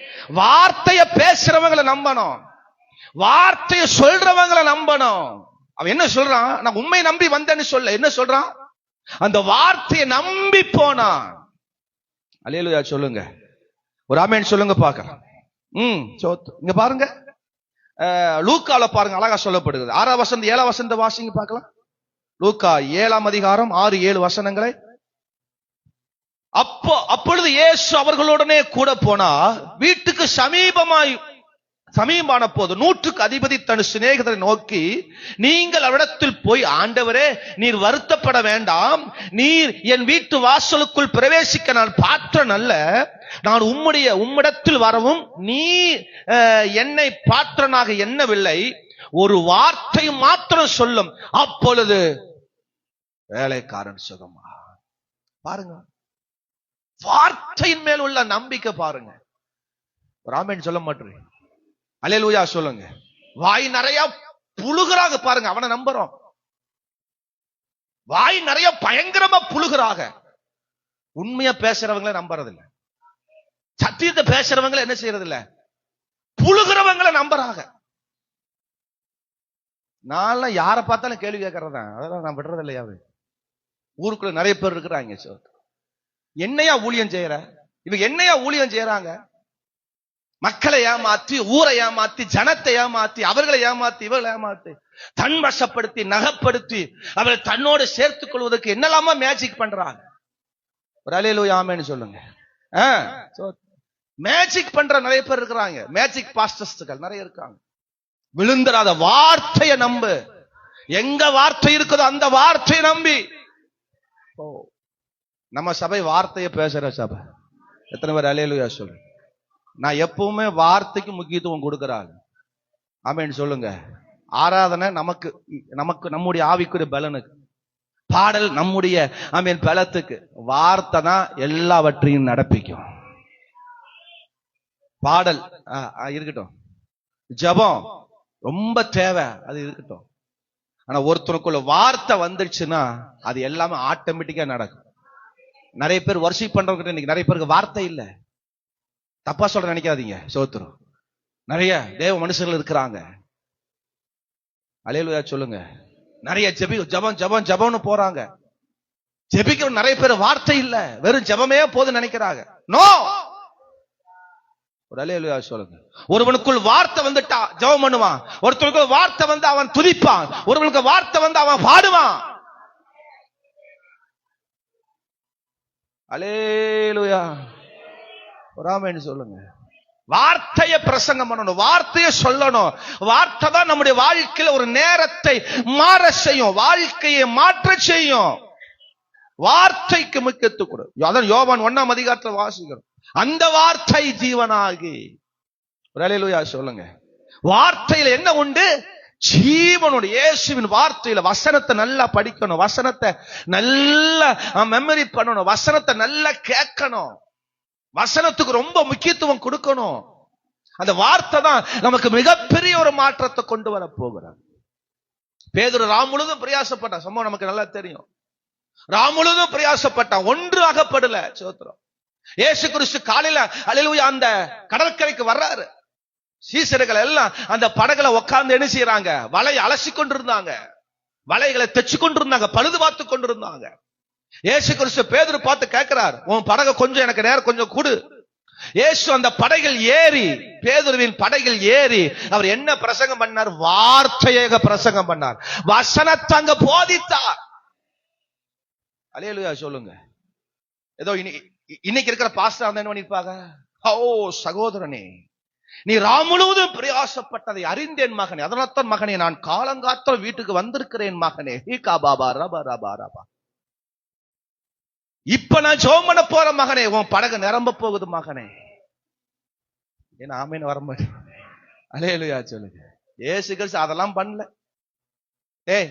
வார்த்தைய பேசுறவங்களை நம்பணும், வார்த்தைய சொல்றவங்களை நம்பணும். அவன் என்ன சொல்றான்? நான் உண்மை நம்பி வந்தேன்னு சொல்ல, என்ன சொல்றான்? அந்த வார்த்தையை நம்பி போனான். அல்லேலூயா சொல்லுங்க. ஒரு ஆமென் சொல்லுங்க பார்க்கலாம். இங்க பாருங்க, லூக்கால பாருங்க, அழகா சொல்லப்படுகிறது. 6ஆம் வசனம் 7ஆம் வசனத்தை வாசிங்க பார்க்கலாம். லூக்கா 7ஆம் அதிகாரம் 6-7 வசனங்களை. அப்பொழுது இயேசு அவர்களுடனே கூட போனா, வீட்டுக்கு சமீபமான போது 100க்கு அதிபதி தன் சிநேகிதரை நோக்கி, நீங்கள் அவரிடத்தில் போய், ஆண்டவரே நீர் வருத்தப்பட வேண்டாம், நீர் என் வீட்டு வாசலுக்குள் பிரவேசிக்க நான் பாத்திரன் அல்ல, நான் உம்மிடத்தில் வரவும் நீ என்னை பாத்திரனாக எண்ணவில்லை, ஒரு வார்த்தை மாத்திரம் சொல்லும், அப்பொழுது வேலைக்காரன் சுகமா. பாருங்க, வார்த்தையின் மேல் உள்ள நம்பிக்கை பாருங்க. ஆமென் சொல்ல மாட்டேன். அல்லேலூயா சொல்லுங்க. வாய் நிறைய புழுகிறாக பாருங்க, அவனை நம்புறோம். வாய் நிறைய பயங்கரமா புழுகிறாக. உண்மையா பேசுறவங்களை நம்புறதில்லை, சத்தியத்தை பேசுறவங்களை என்ன செய்யறது இல்ல, புழுகிறவங்களை நம்புறாங்க. நான் யாரை பார்த்தாலும் கேள்வி கேட்கறதா, அதெல்லாம் நான் விடுறது இல்லையா? ஊருக்குள்ள நிறைய பேர் இருக்கிறாங்க, என்னையா ஊழியம் செய்யற, இவங்க என்னையா ஊழியம் செய்யறாங்க, மக்களை ஏமாத்தி, ஊரை ஏமாத்தி, ஜனத்தை ஏமாத்தி, அவர்களை ஏமாத்தி, இவர்களை ஏமாத்தி, தன் வசப்படுத்தி, நகப்படுத்தி, அவர்களை தன்னோடு சேர்த்துக் கொள்வதற்கு என்னெல்லாமா மேஜிக் பண்றாங்க. ஒரு அல்லேலூயா ஆமென் சொல்லுங்க. மேஜிக் பண்ற நிறைய பேர் இருக்கிறாங்க, மேஜிக் பாஸ்டர்ஸ்கள் நிறைய இருக்காங்க. விழுந்துடாத, வார்த்தையை நம்பு. எங்க வார்த்தை இருக்குதோ அந்த வார்த்தையை நம்பி. நம்ம சபை வார்த்தையை பேசுற சபை. எத்தனை பேர் அல்லேலூயா சொல்லுங்க? நான் எப்பவுமே வார்த்தைக்கு முக்கியத்துவம் கொடுக்கிறாங்க. ஆமென் சொல்லுங்க. ஆராதனை நமக்கு நம்முடைய ஆவிக்குரிய பலனுக்கு, பாடல் நம்முடைய ஆமென் பலத்துக்கு, வார்த்தை தான் எல்லாவற்றையும் நடப்பிக்கும். பாடல் இருக்கட்டும், ஜெபம் ரொம்ப தேவை, அது இருக்கட்டும். ஆனா ஒருத்தருக்குள்ள வார்த்தை வந்துருச்சுன்னா அது எல்லாமே ஆட்டோமேட்டிக்கா நடக்கும். நிறைய பேர் வர்ஷிப் பண்றவங்க இன்னைக்கு நிறைய பேருக்கு வார்த்தை இல்ல, தப்பா சொல்ற நினைக்காதீங்க, சோத்திரம். நிறைய தேவ மனுஷர்கள் இருக்கிறாங்க. அல்லேலூயா சொல்லுங்க. நிறைய ஜெபம்னு போறாங்க, ஜெபிக்கிற நிறைய பேர் வார்த்தை இல்ல, வெறும் ஜெபமே போதும் நினைக்கிறாங்க. நோ, ஒரு அல்லேலூயா சொல்லுங்க. ஒருவனுக்குள் வார்த்தை வந்துட்டா ஜெபம் பண்ணுவான், ஒருத்தனுக்கு வார்த்தை வந்து அவன் துதிப்பான், ஒருவனுக்கு வார்த்தை வந்து அவன் பாடுவான். அல்லேலூயா. ஆமென் சொல்லுங்க. வார்த்தையை பிரசங்கம் பண்ணணும், வார்த்தையை சொல்லணும். வார்த்தை தான் நம்முடைய வாழ்க்கையில ஒரு நேரத்தை மாற செய்யும், வாழ்க்கையை மாற்ற செய்யும். வார்த்தைக்கு முக்கியத்துவம் கொடு. அதான் யோவான் 1ஆம் அதிகாரத்தில் வாசிக்கிறோம். அந்த வார்த்தை ஜீவனாகி. அல்லேலூயா சொல்லுங்க. வார்த்தையில என்ன உண்டு? ஜீவனுடைய இயேசுவின் வார்த்தையில. வசனத்தை நல்லா படிக்கணும், வசனத்தை நல்லா மெமரி பண்ணணும், வசனத்தை நல்லா கேட்கணும், வசனத்துக்கு ரொம்ப முக்கியத்துவம் கொடுக்கணும். அந்த வார்த்தை தான் நமக்கு மிகப்பெரிய ஒரு மாற்றத்தை கொண்டு வர போகிறார். பேதுரு முழுதும் பிரயாசப்பட்டான், சம்பவம் நமக்கு நல்லா தெரியும். முழுதும் பிரயாசப்பட்டான், ஒன்று அகப்படல. சோத்திரம். இயேசு கிறிஸ்து காலையில அல்லேலூயா அந்த கடற்கரைக்கு வர்றாரு. சீசர்கள் எல்லாம் அந்த படகுல உட்கார்ந்து என்ன செய்யறாங்க? வலையை அலசி கொண்டிருந்தாங்க, வலைகளை தைச்சு கொண்டிருந்தாங்க, பழுது பார்த்து கொண்டிருந்தாங்க. இயேசு கிறிஸ்து பேதுரு பார்த்து கேட்கிறார், உன் படகு கொஞ்சம் எனக்கு நேரம் கொஞ்சம் கொடு. இயேசு அந்த படகில் ஏறி, பேதுருவின் படகில் ஏறி அவர் என்ன பிரசங்கம் பண்ணார்? வார்த்தையாக பிரசங்கம் பண்ணார், வசனத்தை அங்க போதித்தார். அல்லேலூயா சொல்லுங்க. ஏதோ இன்னைக்கு இருக்கிற பாஸ்டர் என்ன பண்ணிருப்பாங்க? ஓ சகோதரனே, நீ முழுவதும் பிரயாசப்பட்டதை அறிந்தேன் மகனே, அதனால்தான் மகனே நான் காலங்காத்தால் வீட்டுக்கு வந்திருக்கிறேன் மகனே. இப்ப நான் ஜெபம் பண்ண போற மகனே, உன் படகு நிரம்ப போகுது மகனே. ஏன்னா ஆமேன்னு வர மாட்டேன். அல்லேலூயா சொல்லுங்க. இயேசு கிறிஸ்து அதெல்லாம் பண்ணல.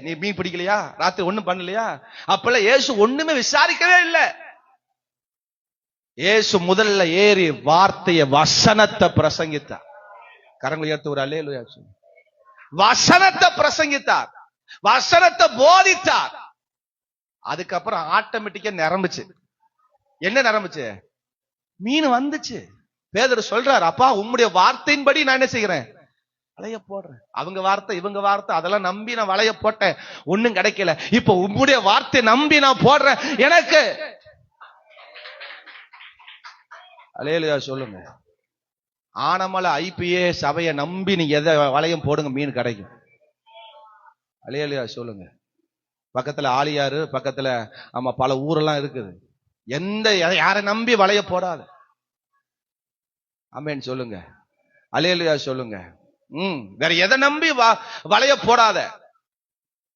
நீ மீன் பிடிக்கலையா, ராத்திரி ஒண்ணும் பண்ணலையா, அப்பெல்லாம் இயேசு ஒண்ணுமே விசாரிக்கவே இல்லை. இயேசு முதல்ல ஏறி வார்த்தைய வசனத்தை பிரசங்கித்தார். கரங்களை உயர்த்தி ஒரு அல்லேலூயா சொல்லுங்க. வசனத்தை பிரசங்கித்தார், வசனத்தை போதித்தார். அதுக்கப்புறம் ஆட்டோமேட்டிக்கா நிரம்புச்சு. என்ன நிரம்புச்சு? மீன் வந்துச்சு. பேதுரு சொல்றாரு, அப்பா உம்முடைய வார்த்தையின்படி நான் என்ன செய்கிறேன்? வளைய போடுறேன். அவங்க வார்த்தை இவங்க வார்த்தை அதெல்லாம் நம்பி நான் வளைய போட்டேன், ஒண்ணும் கிடைக்கல. இப்ப உம்முடைய வார்த்தை நம்பி நான் போடுறேன், எனக்கு. அல்லேலூயா சொல்லுங்க. ஆனமலை ஐபிஏ சபையை நம்பி நீ எதை வளையம் போடுங்க, மீன் கிடைக்கும். அல்லேலூயா சொல்லுங்க. பக்கத்துல ஆலியாறு, பக்கத்துல ஆமா பல ஊரெல்லாம் இருக்குது. யாரை நம்பி வளைய போடாத. ஆமென் சொல்லுங்க. அல்லேலூயா சொல்லுங்க. வேற எதை நம்பி வளைய போடாத.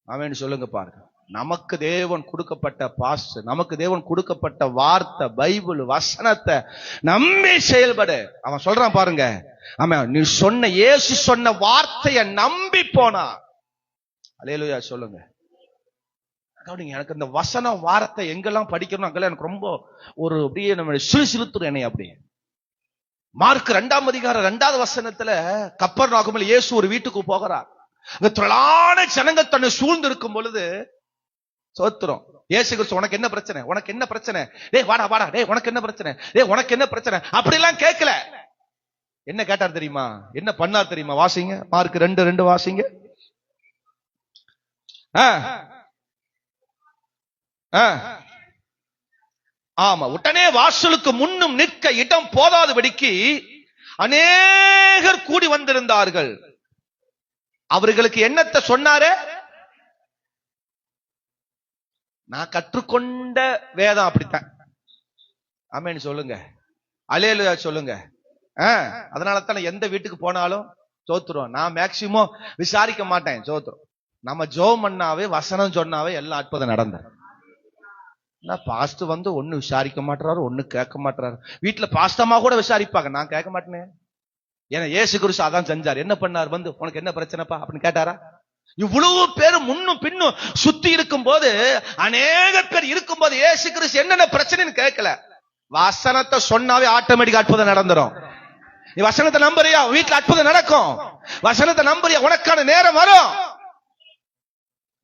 ஆமென் சொல்லுங்க. பாருங்க, நமக்கு தேவன் கொடுக்கப்பட்ட பாஸ், நமக்கு தேவன் கொடுக்கப்பட்ட வார்த்தை பைபிள் வசனத்தை நம்பி செயல்படு. அவன் சொல்றான் பாருங்க, ஆமா நீ சொன்ன இயேசு சொன்ன வார்த்தையை நம்பி போனா. அல்லேலூயா சொல்லுங்க. எனக்கு இந்த வசன வார்த்தை எங்கெல்லாம் படிக்கணும் அங்கெல்லாம் எனக்கு ரொம்ப ஒரு அப்படியே நம்ம சிறுத்துறேன் என்னை அப்படியே. மார்க் 2ஆம் அதிகாரம் 2வது வசனத்துல கப்பர்நாகுமில் இயேசு ஒரு வீட்டுக்கு போகிறார். அங்க திரளான ஜனங்கள் தன்னை சூழ்ந்து இருக்கும் பொழுது சோத்திரம் இயேசு கிறிஸ்து, உனக்கு என்ன பிரச்சனை, உனக்கு என்ன பிரச்சனை, டேய் வாடா வாடா, டேய் உனக்கு என்ன பிரச்சனை, டேய் உனக்கு என்ன பிரச்சனை, அப்படி எல்லாம் கேட்கல. என்ன கேட்டார் தெரியுமா? என்ன பண்ணார் தெரியுமா? வாசிங்க, மார்க் 2:2 வாசிங்க. ஆமா, உடனே வாசலுக்கு முன்னும் நிற்க இடம் போதாதபடிக்கு அநேகர் கூடி வந்திருந்தார்கள். அவர்களுக்கு என்னத்தை சொன்னாரு? நான் கற்றுக்கொண்ட வேதம் அப்படித்தான். ஆமென் சொல்லுங்க. அல்லேலூயா சொல்லுங்க. அதனால தான் எந்த வீட்டுக்கு போனாலும் சோத்துறோம். நான் மேக்சிமம் விசாரிக்க மாட்டேன், சோத்துறோம். நம்ம ஜெபம் பண்ணாவே வசனம் சொன்னாவே எல்லாம் அற்புதம் நடந்த. பாஸ்ட் வந்து ஒண்ணு விசாரிக்க மாட்டாரு, ஒண்ணு கேட்க மாட்டாரு. வீட்டுல பாஸ்டமா கூட விசாரிப்பாங்க, நான் கேட்க மாட்டேனே. ஏன்னா இயேசு கிறிஸ்து அதான் செஞ்சார். என்ன பண்ணார்? வந்து உனக்கு என்ன பிரச்சனைப்பா அப்படின்னு கேட்டாரா? இவ்வளவு பேர் முன்னும் பின்னும் சுத்தி இருக்கும் போது, அநேக பேர் இருக்கும் போது இயேசு கிறிஸ்து என்னென்ன பிரச்சனைன்னு கேட்கல. வசனத்தை சொன்னாவே ஆட்டோமேட்டிக் அற்புதம் நடந்துரும். நீ வசனத்தை நம்புறியா, வீட்டுல அற்புதம் நடக்கும். வசனத்தை நம்புறியா, உனக்கான நேரம் வரும்.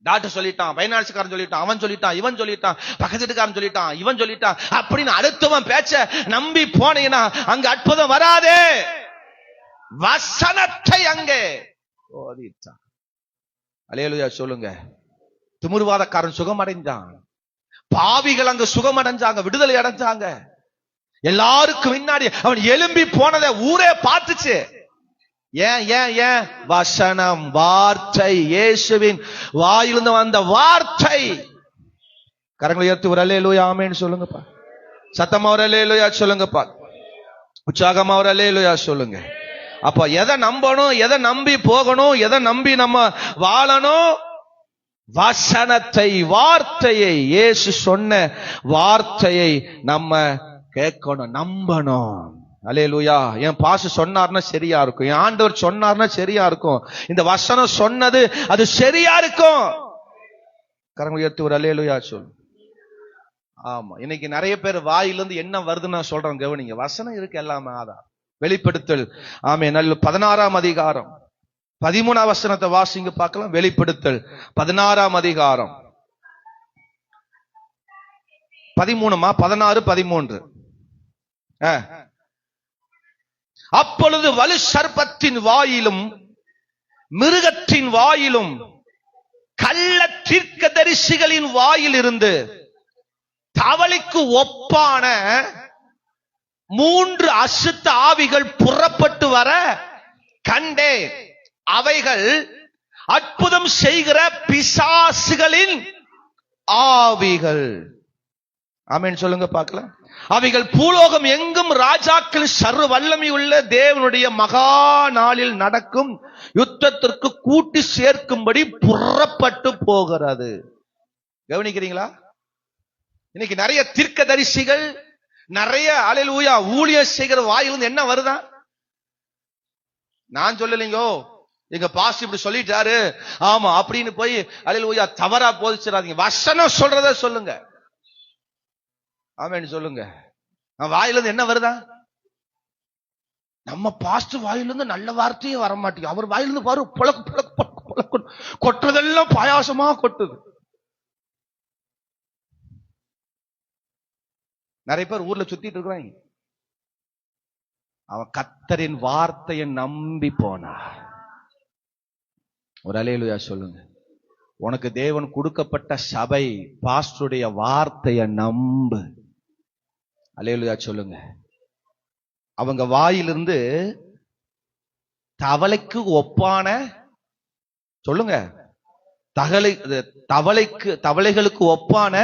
டாக்டர் சொல்லிட்டான், பைனான்ஸ்காரன் சொல்லிட்டான், அவன் சொல்லிட்டான், இவன் சொல்லிட்டான், பக்கத்து வீட்டுக்காரன் சொல்லிட்டான், இவன் சொல்லிட்டான் அப்படின்னு அடுத்தவன் பேச்ச நம்பி போனீங்கன்னா அங்க அற்புதம் வராதே. வசனத்தை அங்கே போதித்தான். அல்லேலூயா சொல்லுங்க. திமிர்வாதக்காரன் சுகம் அடைஞ்சான், பாவிகள் அங்க சுகம் அடைஞ்சாங்க, விடுதலை அடைஞ்சாங்க. எல்லாருக்கும் முன்னாடி அவன் எழும்பி போனதை ஊரே பார்த்துச்சு. ஏன் ஏன் ஏன்? வசனம், வார்த்தை, இயேசுவின் வாயிலிருந்து வந்த வார்த்தை. கரங்களை உயர்த்தி ஒரு அல்லேலூயா ஆமென் சொல்லுங்கப்பா. சத்தமா ஒரு அல்லேலூயா சொல்லுங்கப்பா. உற்சாகமா ஒரு அல்லேலூயா சொல்லுங்க. அப்ப எதை நம்பணும், எதை நம்பி போகணும், எதை நம்பி நம்ம வாழணும்? வசனத்தை, வார்த்தையை, இயேசு சொன்ன வார்த்தையை நம்ம கேட்கணும், நம்பணும். அல்லேலூயா. என் பாஸ் சொன்னார்னா சரியா இருக்கும், என் ஆண்டவர் சொன்னார்னா சரியா இருக்கும், இந்த வசனம் சொன்னது அது சரியா இருக்கும். கரங்களை உயர்த்தி ஒரு அல்லேலூயா சொல்லு. ஆமா, இன்னைக்கு நிறைய பேர் வாயிலிருந்து என்ன வருதுன்னு நான் சொல்றேன், கவனிங்க. வசனம் இருக்கு எல்லாமே. ஆதார் வெளிப்படுத்தல். ஆமே, நல்ல 16ஆம் அதிகாரம் 13ஆம் வசனத்தை வாசிங்க பார்க்கலாம். வெளிப்படுத்தல் 16ஆம் அதிகாரம் 13 16 13. அப்பொழுது வலு சர்ப்பத்தின் வாயிலும் மிருகத்தின் வாயிலும் கள்ள தீர்க்கதரிசிகளின் வாயில் இருந்து தவளைக்கு ஒப்பான 3 அசுத்த ஆவிகள் புறப்பட்டு வர கண்டேன். அவைகள் அற்புதம் செய்கிற பிசாசுகளின் ஆவிகள். ஆமென் சொல்லுங்க பார்க்கலாம். அவைகள் பூலோகம் எங்கும் ராஜாக்கள் சர்வ வல்லமை உள்ள தேவனுடைய மகா நாளில் நடக்கும் யுத்தத்திற்கு கூட்டி சேர்க்கும்படி புறப்பட்டு போகிறது. கவனிக்கிறீங்களா? இன்னைக்கு நிறைய தீர்க்கதரிசிகள், நிறைய அல்லேலூயா ஊழியர் செய்கிற வாயிலிருந்து என்ன வருதா? நான் சொல்லலைங்கோ, எங்க பாஸ்டர் இப்படி சொல்லிட்டாரு, ஆமா அப்படின்னு போய் அல்லேலூயா தவறா போதிச்சிடாதீங்க. வசனம் சொல்றத சொல்லுங்க. ஆமென் சொல்லுங்க. வாயிலிருந்து என்ன வருதா? நம்ம பாஸ்டர் வாயிலிருந்து நல்ல வார்த்தையே வர மாட்டேங்குது. அவர் வாயிலிருந்து பாரு புலக்கு புலக்கு புலக்கு கொட்டுறதெல்லாம் பாயாசமா கொட்டுது. நிறைய பேர் ஊர்ல சுத்திட்டு இருக்கிறாங்க. அவன் கர்த்தரின் வார்த்தையை நம்பி போனா. ஒரு அல்லேலூயா சொல்லுங்க. உனக்கு தேவன் கொடுக்கப்பட்ட சபை பாஸ்டருடைய வார்த்தையை நம்பு. அல்லேலூயா சொல்லுங்க. அவங்க வாயிலிருந்து தவளைக்கு ஒப்பான சொல்லுங்க தவளைகளுக்கு ஒப்பான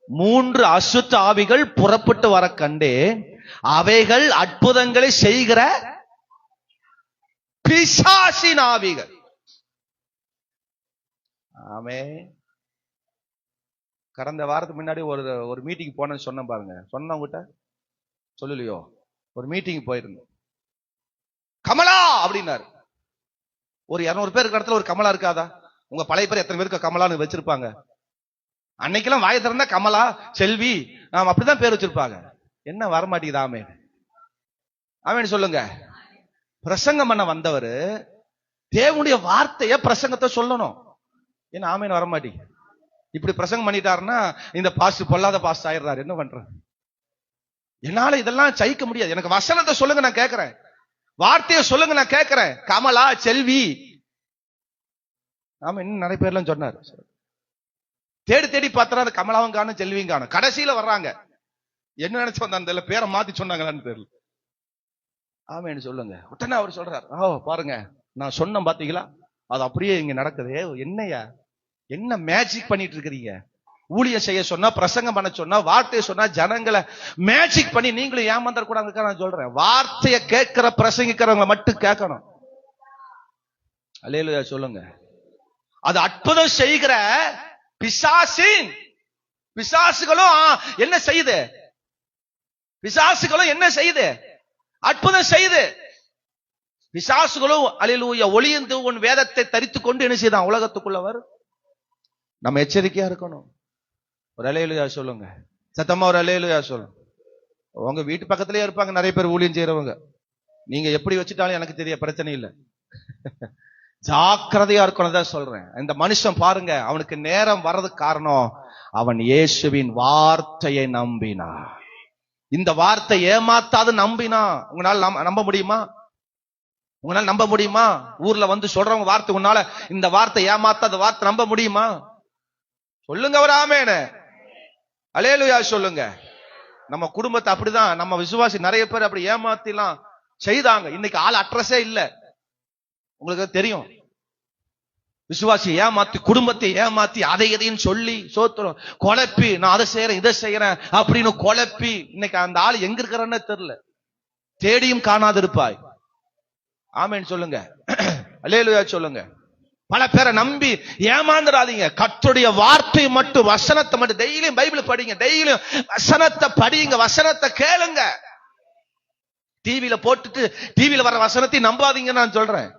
3 அசுத்த ஆவிகள் புறப்பட்டு வர கண்டே. அவைகள் அற்புதங்களை செய்கிற பிசாசின் ஆவிகள். ஆமே. கடந்த வாரத்துக்கு முன்னாடி ஒரு மீட்டிங் போனேன்னு சொன்ன பாருங்க. சொன்னவங்கிட்ட சொல்லலையோ? ஒரு மீட்டிங் போயிருந்தோம். கமலா அப்படின்னாரு. ஒரு 200 பேர் இருக்கிற இடத்துல ஒரு கமலா இருக்காதா? உங்க பழைய பேர் எத்தனை பேருக்கு கமலான்னு வச்சிருப்பாங்க? அன்னைக்கெல்லாம் வாய திறந்தா கமலா, செல்வி, அப்படிதான் பேர் வச்சிருப்பாங்க. என்ன வரமாட்டேங்குது? ஆமே ஆமேன்னு சொல்லுங்க. பிரசங்கம் பண்ண வந்தவர் தேவனுடைய வார்த்தைய பிரசங்கத்தை சொல்லணும். என்ன ஆமேன்னு வரமாட்டேங்குது? இப்படி பிரசங்கம் பண்ணிட்டாருன்னா இந்த பாஸ்ட் பொல்லாத பாஸ்ட் ஆயிடுறாரு. என்ன பண்ற? என்னால இதெல்லாம் சகிக்க முடியாது. எனக்கு வசனத்தை சொல்லுங்க, நான் கேட்கிறேன். வார்த்தையை சொல்லுங்க, நான் கேட்கிறேன். கமலா, செல்வி, ஆமா இன்னும் நிறைய பேர்லாம் சொன்னார். தேடி தேடி பார்த்தா அது கமலாவும் காணும், செல்வியும் காணும். கடைசியில வர்றாங்க. என்ன நினைச்சு வந்த அந்த பேரை மாத்தி சொன்னாங்களான்னு தெரியல. ஆமேன்னு சொல்லுங்க. உடனே அவர் சொல்றாரு, பாருங்க நான் சொன்ன பாத்தீங்களா, அது அப்படியே இங்க நடக்குது. என்னையா என்ன மேஜிக் பண்ணிட்டு இருக்கிறீங்க? ஊழியம் செய்ய சொன்னா, பிரசங்கம் பண்ண சொன்னா, வார்த்தையை சொன்னா ஜனங்களை மேஜிக் பண்ணி நீங்களும் ஏமாந்தர கூடாது. நான் சொல்றேன், வார்த்தையை கேட்கிற பிரசங்கிக்கிறவங்க மட்டும் கேட்கணும். அல்லேலூயா சொல்லுங்க. அது அற்புதம் செய்கிற பிசாசுகளும் என்ன செய்யுது? பிசாசுகளும் என்ன செய்யுது? அற்புதம் செய்யுது. பிசாசுகளும் அல்லேலூயா ஒளிந்து உன் வேதத்தை தரித்துக் கொண்டு என்ன செய்தான்? உலகத்துக்குள்ள வரும். நம்ம எச்சரிக்கையா இருக்கணும். ஒரு அல்லேலூயா சொல்லுங்க. சத்தமா ஒரு அல்லேலூயா சொல்லுங்க. உங்க வீட்டு பக்கத்திலேயே இருப்பாங்க நிறைய பேர் ஊழியம் செய்யறவங்க. நீங்க எப்படி வச்சுட்டாலும் எனக்கு தெரிய பிரச்சனை இல்லை. ஜாக்கிரதையா இருக்கணும் தான் சொல்றேன். இந்த மனுஷன் பாருங்க, அவனுக்கு நேரம் வர்றதுக்கு காரணம் அவன் இயேசுவின் வார்த்தையை நம்பினா. இந்த வார்த்தை ஏமாத்தாது நம்பினா. உங்களால நம்ப முடியுமா? உங்களால நம்ப முடியுமா? ஊர்ல வந்து சொல்றவங்க வார்த்தை உன்னால இந்த வார்த்தை ஏமாத்தாத வார்த்தை நம்ப முடியுமா? சொல்லுங்க ஒரு ஆமேனு. அல்லேலூயா சொல்லுங்க. நம்ம குடும்பத்தை அப்படிதான், நம்ம விசுவாசி நிறைய பேர் அப்படி ஏமாத்திலாம் செய்தாங்க. இன்னைக்கு ஆள் அட்ரஸே இல்ல. உங்களுக்கு தெரியும், விசுவாசி ஏமாத்தி, குடும்பத்தை ஏமாத்தி, அதை எதையும் சொல்லி சோத்துறோம், குழப்பி, நான் அதை செய்யறேன் இதை செய்யறேன் அப்படின்னு குழப்பி, இன்னைக்கு அந்த ஆள் எங்க இருக்கிறன்னு தெரியல. தேடியும் காணாது இருப்பாய். ஆமேன்னு சொல்லுங்க. அல்லேலூயா சொல்லுங்க. பல பேரை நம்பி ஏமாந்துடாதீங்க. கர்த்தருடைய வார்த்தை மட்டும், வசனத்தை மட்டும் டெய்லியும் பைபிள் படிங்க, டெய்லியும் வசனத்தை படிங்க, வசனத்தை கேளுங்க. டிவியில போட்டுட்டு டிவியில வர வசனத்தை நம்பாதீங்க நான் சொல்றேன்.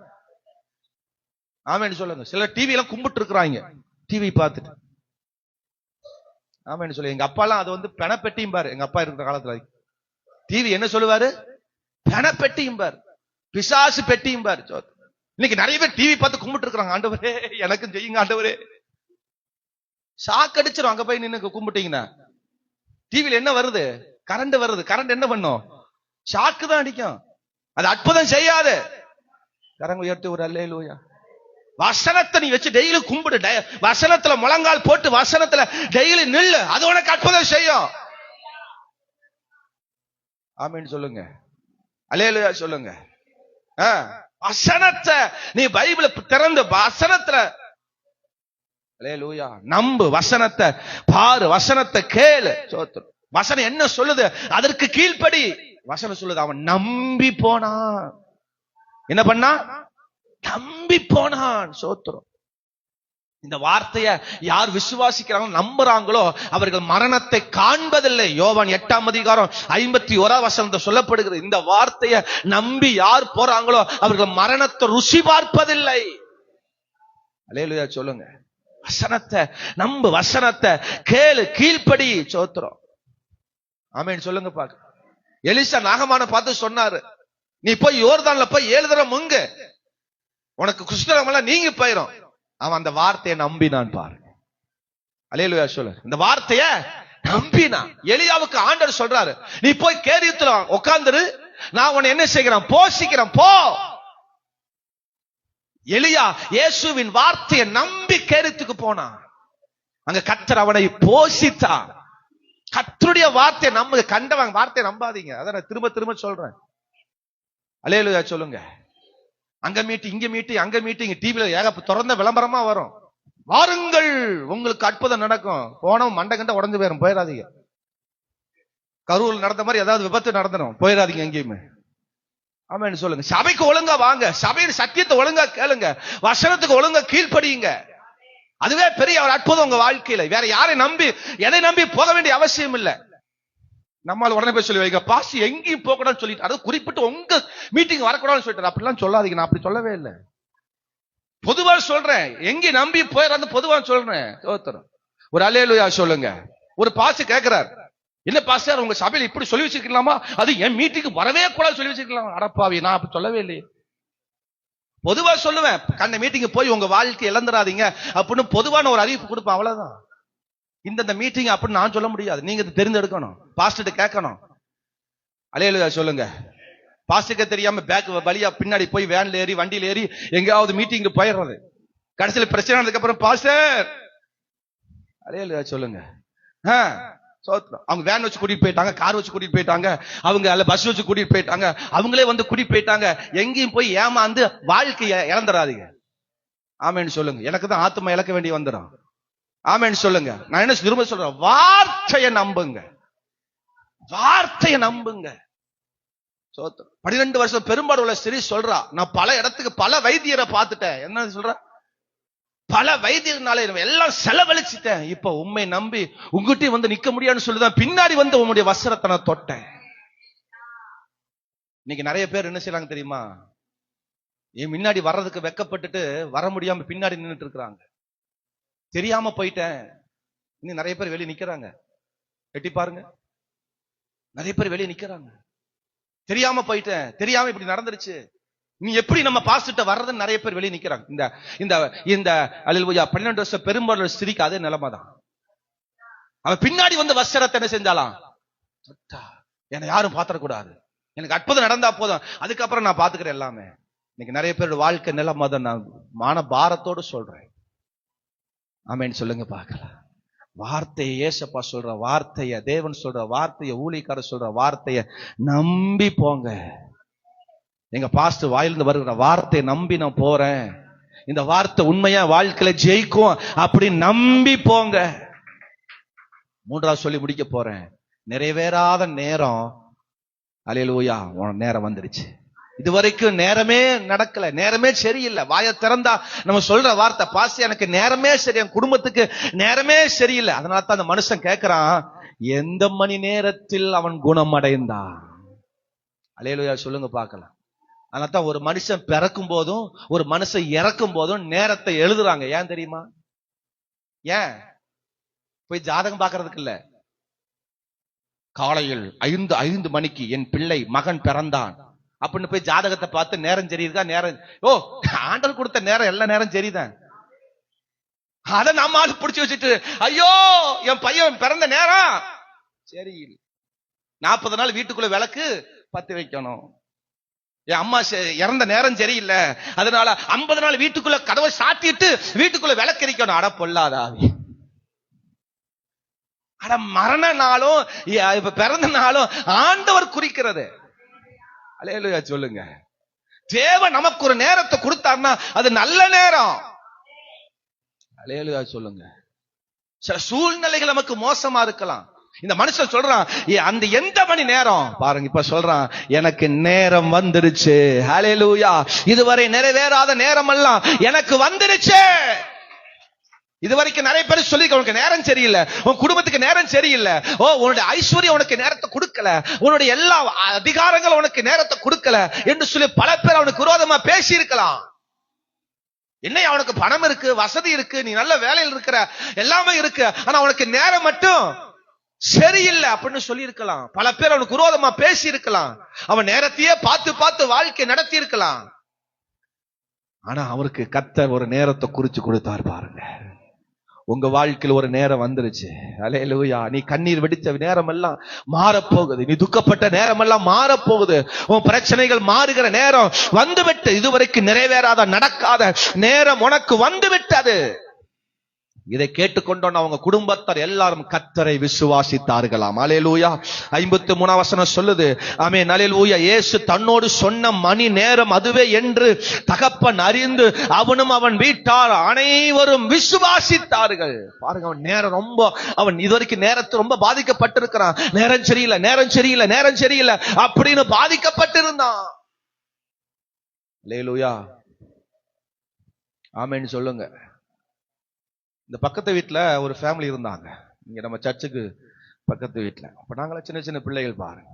ஆமேன்னு சொல்லுங்க. சிலர் டிவி எல்லாம் கும்பிட்டு இருக்கிறாங்க டிவி பார்த்துட்டு. ஆமேன்னு சொல்லு. எங்க அப்பா எல்லாம் அது வந்து பெணப்பெட்டியும் பாரு. எங்க அப்பா இருக்கிற காலத்துல டிவி என்ன சொல்லுவாரு? பெணப்பெட்டியும் பாரு, பிசாசு பெட்டியும் பாரு. இன்னைக்கு நிறைய பேர் டிவி பார்த்து கும்பிட்டு இருக்கிறாங்க. ஆண்டவரே எனக்கும் செய்யுங்க ஆண்டவரே. ஷாக் அடிச்சிடும் அங்க போய் நின்னு கும்பிட்டீங்கன்னா. டிவில என்ன வருது? கரண்ட் வருது. கரண்ட் என்ன பண்ணும்? ஷாக்கு தான் அடிக்கும். அது அற்புதம் செய்யாது. கரங்க உயர்த்தி ஒரு அல்லேலூயா. வசனத்தை நீ வச்சு டெய்லி கும்பிடு. வசனத்துல முழங்கால் போட்டு வசனத்துல டெய்லி நில்லு. அது உனக்கு அற்புதம் செய்யும். ஆமென் சொல்லுங்க. அல்லேலூயா சொல்லுங்க. வசனத்தை நீ பைபிள திறந்து வசனத்துல அல்லேலூயா நம்பு, வசனத்தை பாரு, வசனத்தை கேளு. சோத்திரம். வசனம் என்ன சொல்லுது அதற்கு கீழ்ப்படி. வசனம் சொல்லுது அவன் நம்பி போனான். என்ன பண்ணா? நம்பி போனான். சோத்திரம். இந்த வார்த்தைய யார் விசுவாசிக்கிறாங்களோ நம்புறாங்களோ அவர்கள் மரணத்தை காண்பதில்லை. யோவான் 8:51 சொல்லப்படுகிறது. இந்த வார்த்தைய நம்பி யார் போறாங்களோ அவர்கள் மரணத்தை ருசி பார்ப்பதில்லை. அல்லேலூயா சொல்லுங்க. வசனத்தை நம்பு, வசனத்தை கேளு, கீழ்ப்படி. சோத்திரம். ஆமென் சொல்லுங்க பாக்க. எலிசா நாகமான பார்த்து சொன்னாரு, நீ போய் யோர்தான்ல போய் 7 தடவை முங்கு, உனக்கு குஷ்டரோகம் எல்லாம் நீங்க போயிரும். அவன் அந்த வார்த்தையை நம்பினான் பாருங்க. அல்லேலூயா சொல்லுங்க. இந்த வார்த்தைய நம்பினான். எலியாவுக்கு ஆண்டவர் சொல்றாரு, நீ போய் கேரியத்துல உட்கார்ந்துரு, நான் உன்னை என்ன செய்கிறேன்? போஷிக்கிறேன், போ. எலியா இயேசுவின் வார்த்தையை நம்பி கேரியத்துக்கு போனான். அங்க கர்த்தர் அவனை போஷித்தார். கர்த்தருடைய வார்த்தையை நம்புங்க. கண்டவன் வார்த்தையை நம்பாதீங்க. அத நான் திரும்ப திரும்ப சொல்றேன். அல்லேலூயா சொல்லுங்க. அங்க மீட்டிங், இங்க மீட்டிங், அங்க மீட்டிங், டிவில ஏக திறந்த விளம்பரமா வரும். வாருங்கள் உங்களுக்கு அற்புதம் நடக்கும். போனோம் மண்டை கண்ட உடஞ்சு போயிரும், போயிடாதீங்க. கரூர் நடந்த மாதிரி ஏதாவது விபத்து நடந்துடும், போயிடாதீங்க எங்கேயுமே. ஆமென் சொல்லுங்க. சபைக்கு ஒழுங்கா வாங்க, சபையின் சத்தியத்தை ஒழுங்கா கேளுங்க, வசனத்துக்கு ஒழுங்கா கீழ்ப்படியுங்க. அதுவே பெரிய ஒரு அற்புதம் உங்க வாழ்க்கையில. வேற யாரை நம்பி எதை நம்பி போக வேண்டிய அவசியம் இல்லை. நம்மால உடனே போய் சொல்லி வைங்க, பாசி எங்கேயும் போக கூடாதுன்னு சொல்லிட்டு, அது குறிப்பிட்டு உங்க மீட்டிங் வரக்கூடாதுன்னு சொல்லிட்டு. அப்படிலாம் சொல்லாதீங்க. நான் அப்படி சொல்லவே இல்லை. பொதுவா சொல்றேன். எங்க நம்பி போயிடாது பொதுவா சொல்றேன். ஒரு அல்லேலூயா சொல்லுங்க. ஒரு பாஸ் கேட்கிறார், என்ன பாஸ்டர் உங்க சபையில இப்படி சொல்லி வச்சிருக்கலாமா? அது என் மீட்டிங்கு வரவே கூடாது சொல்லி வச்சிருக்கலாம். அடப்பாவி, நான் அப்படி சொல்லவே இல்லையே. பொதுவா சொல்லுவேன், கண்ட மீட்டிங் போய் உங்க வாழ்க்கை இழந்துடாதீங்க அப்படின்னு பொதுவான ஒரு அறிவிப்பு கொடுப்பேன். அவ்வளவுதான். இந்த மீட்டிங் அப்படின்னு நான் சொல்ல முடியாது. நீங்க தெரிந்தெடுக்கணும், பாஸ்டர் கேட்கணும். அல்லேலூயா சொல்லுங்க. பாஸ்டருக்கு தெரியாம பேக் வழியா பின்னாடி போய் வேன்ல ஏறி வண்டியில ஏறி எங்கேயாவது மீட்டிங் போயிடுறது. கடைசியில் பிரச்சனை ஆனதுக்கு அப்புறம் பாஸ்டர், அல்லேலூயா சொல்லுங்க. அவங்க வேன் வச்சு கூட்டிட்டு போயிட்டாங்க, கார் வச்சு கூட்டிட்டு போயிட்டாங்க, அவங்க அல்ல பஸ் வச்சு கூட்டிட்டு போயிட்டாங்க, அவங்களே வந்து கூட்டிட்டு போயிட்டாங்க. எங்கேயும் போய் ஏமாந்து வாழ்க்கைய இழந்துடாதீங்க. ஆமென் சொல்லுங்க. எனக்கு தான் ஆத்மா இழக்க வேண்டி வந்துடும். ஆமென் சொல்லுங்க. நான் என்ன திரும்ப சொல்றேன், வார்த்தையை நம்புங்க, வார்த்தையை நம்புங்க. 12 வருஷம் பெரும்பாடு உள்ள ஸ்திரீ சொல்றா, நான் பல இடத்துக்கு பல வைத்தியரை பார்த்துட்டேன். என்ன சொல்ற? பல வைத்தியர்னால எல்லாம் செலவழிச்சிட்டேன். இப்ப உண்மை நம்பி உங்ககிட்ட வந்து நிக்க முடியாதுன்னு சொல்லுதான் பின்னாடி வந்து உங்களுடைய வஸ்திரத்தை நான் தொட்டேன். இன்னைக்கு நிறைய பேர் என்ன செய்யறாங்க தெரியுமா? என் முன்னாடி வர்றதுக்கு வெக்கப்பட்டுட்டு வர முடியாம பின்னாடி நின்றுட்டு இருக்கிறாங்க. தெரியாம போயிட்டேன். இன்னும் நிறைய பேர் வெளியே நிக்கிறாங்க. எட்டி பாருங்க, நிறைய பேர் வெளியே நிக்கிறாங்க. தெரியாம போயிட்டேன், தெரியாம இப்படி நடந்துருச்சு, நீ எப்படி நம்ம பாஸ்டர்ட்ட வர்றதுன்னு நிறைய பேர் வெளியே நிக்கிறாங்க. இந்த இந்த இந்த அல்லேலூயா 12 வருஷம் பெரும்பாலும் ஸ்திரீக்கு அதே நிலைமை தான். அவன் பின்னாடி வந்து வஸ்திரத்தை என்ன செஞ்சாலாம்? என்னை யாரும் பாத்திரக்கூடாது, எனக்கு அற்புதம் நடந்தா போதும், அதுக்கப்புறம் நான் பாத்துக்கிறேன் எல்லாமே. இன்னைக்கு நிறைய பேரோட வாழ்க்கை நிலைமை தான். நான் மான பாரத்தோடு சொல்றேன். ஆமென் சொல்லுங்க பார்க்கலாம். வார்த்தையை ஏசப்பா சொல்ற வார்த்தைய, தேவன் சொல்ற வார்த்தைய, ஊழியக்காரர் சொல்ற வார்த்தைய நம்பி போங்க. எங்க பாஸ்டர் வாயிலிருந்து வருகிற வார்த்தையை நம்பி நான் போறேன், இந்த வார்த்தை உண்மையா வாழ்க்கையில ஜெயிக்கும் அப்படி நம்பி போங்க. 3வது சொல்லி முடிக்க போறேன். நிறைவேறாத நேரம், அல்லேலூயா, நேரம் வந்துருச்சு. இதுவரைக்கும் நேரமே நடக்கல, நேரமே சரியில்லை. வாயை திறந்தா நம்ம சொல்ற வார்த்தை, பாஸ்டர் எனக்கு நேரமே சரி, என் குடும்பத்துக்கு நேரமே சரியில்லை. அதனால தான் அந்த மனுஷன் கேட்கிறான், எந்த மணி நேரத்தில் அவன் குணம் அடைந்தான்? அல்லேலூயா சொல்லுங்க பார்க்கலாம். அதனால தான் ஒரு மனுஷன் பிறக்கும் போதும் ஒரு மனுஷன் இறக்கும் போதும் நேரத்தை எழுதுறாங்க. ஏன் தெரியுமா? ஏன்? போய் ஜாதகம் பார்க்கறதுக்கு இல்ல. காலையில் 5 மணிக்கு என் பிள்ளை மகன் பிறந்தான் அப்படின்னு போய் ஜாதகத்தை பார்த்து நேரம் தெரியுதா? நேரம், ஓ ஆண்டவர் கொடுத்த நேரம் எல்லா நேரம் சரிதான். அதை நம்ம ஆளு பிடிச்சு வச்சுட்டு, ஐயோ என் பையன் பிறந்த நேரம் சரி, 40 நாள் வீட்டுக்குள்ள விளக்கு பத்தி வைக்கணும். என் அம்மா இறந்த நேரம் சரியில்லை, அதனால 50 நாள் வீட்டுக்குள்ள கதவை சாத்திட்டு வீட்டுக்குள்ள விளக்கு எரிக்கணும். அட பொல்லாதா, ஆனா மரண நாளும் இப்ப பிறந்த நாளும் ஆண்டவர் குறிக்கிறது. அல்லேலூயா சொல்லுங்க. தேவன் நமக்கு ஒரு நேரத்தை கொடுத்தார்னா அது நல்ல நேரம். அல்லேலூயா சொல்லுங்க. சில சூழ்நிலைகள் நமக்கு மோசமா இருக்கலாம். இந்த மனுஷன் சொல்றான் அந்த எந்த மணி நேரம் பாருங்க, இப்ப சொல்றான் எனக்கு நேரம் வந்துருச்சு. ஹல்லேலூயா. இதுவரை நிறைவேறாத நேரம் எல்லாம் எனக்கு வந்துருச்சு. இதுவரைக்கும் நிறைய பேர் சொல்லி உனக்கு நேரம் சரியில்லை, உன் குடும்பத்துக்கு நேரம் சரியில்லை, உன்னுடைய ஐஸ்வர்யம் உனக்கு நேரத்தை கொடுக்கல, உன்னுடைய எல்லா அதிகாரங்களும் உனக்கு நேரத்தை கொடுக்கல என்று சொல்லி பல பேர் அவனுக்கு விரோதமா பேசி இருக்கலாம். என்ன அவனுக்கு பணம் இருக்கு, வசதி இருக்கு, நீ நல்ல வேலையில் இருக்கிற, எல்லாமே இருக்கு, ஆனா அவனுக்கு நேரம் மட்டும் சரியில்லை அப்படின்னு சொல்லி இருக்கலாம். பல பேர் அவனுக்கு விரோதமா பேசி இருக்கலாம். அவன் நேரத்தையே பார்த்து பார்த்து வாழ்க்கை நடத்தி இருக்கலாம். ஆனா அவருக்கு கர்த்தர் ஒரு நேரத்தை குறிச்சு கொடுத்தார். பாருங்க, உங்க வாழ்க்கையில் ஒரு நேரம் வந்துருச்சு. அல்லேலூயா. நீ கண்ணீர் வெடித்த நேரம் எல்லாம் மாறப்போகுது. நீ துக்கப்பட்ட நேரம் எல்லாம் மாறப்போகுது. உன் பிரச்சனைகள் மாறுகிற நேரம் வந்துவிட்டு, இதுவரைக்கும் நிறைவேறாத நடக்காத நேரம் உனக்கு வந்துவிட்டது. இதை கேட்டுக்கொண்டோன்னு அவங்க குடும்பத்தார் எல்லாரும் கர்த்தரை விசுவாசித்தார்களாம். அல்லேலூயா. 53 வசனம் சொல்லுது. ஆமென். அல்லேலூயா. இயேசு தன்னோடு சொன்ன மணி நேரம் அதுவே என்று தகப்பன் அறிந்து அவனும் அவன் வீட்டார் அனைவரும் விசுவாசித்தார்கள். பாருங்க, அவன் நேரம் ரொம்ப, அவன் இதுவரைக்கும் நேரத்தை ரொம்ப பாதிக்கப்பட்டிருக்கிறான். நேரம் சரியில்லை, நேரம் சரியில்லை, நேரம் சரியில்லை அப்படின்னு பாதிக்கப்பட்டிருந்தான். அல்லேலூயா. ஆமென் சொல்லுங்க. இந்த பக்கத்து வீட்டுல ஒரு ஃபேமிலி இருந்தாங்க, இங்க நம்ம சர்ச்சுக்கு பக்கத்து வீட்டுல. அப்ப நாங்கள சின்ன சின்ன பிள்ளைகள் பாருங்க.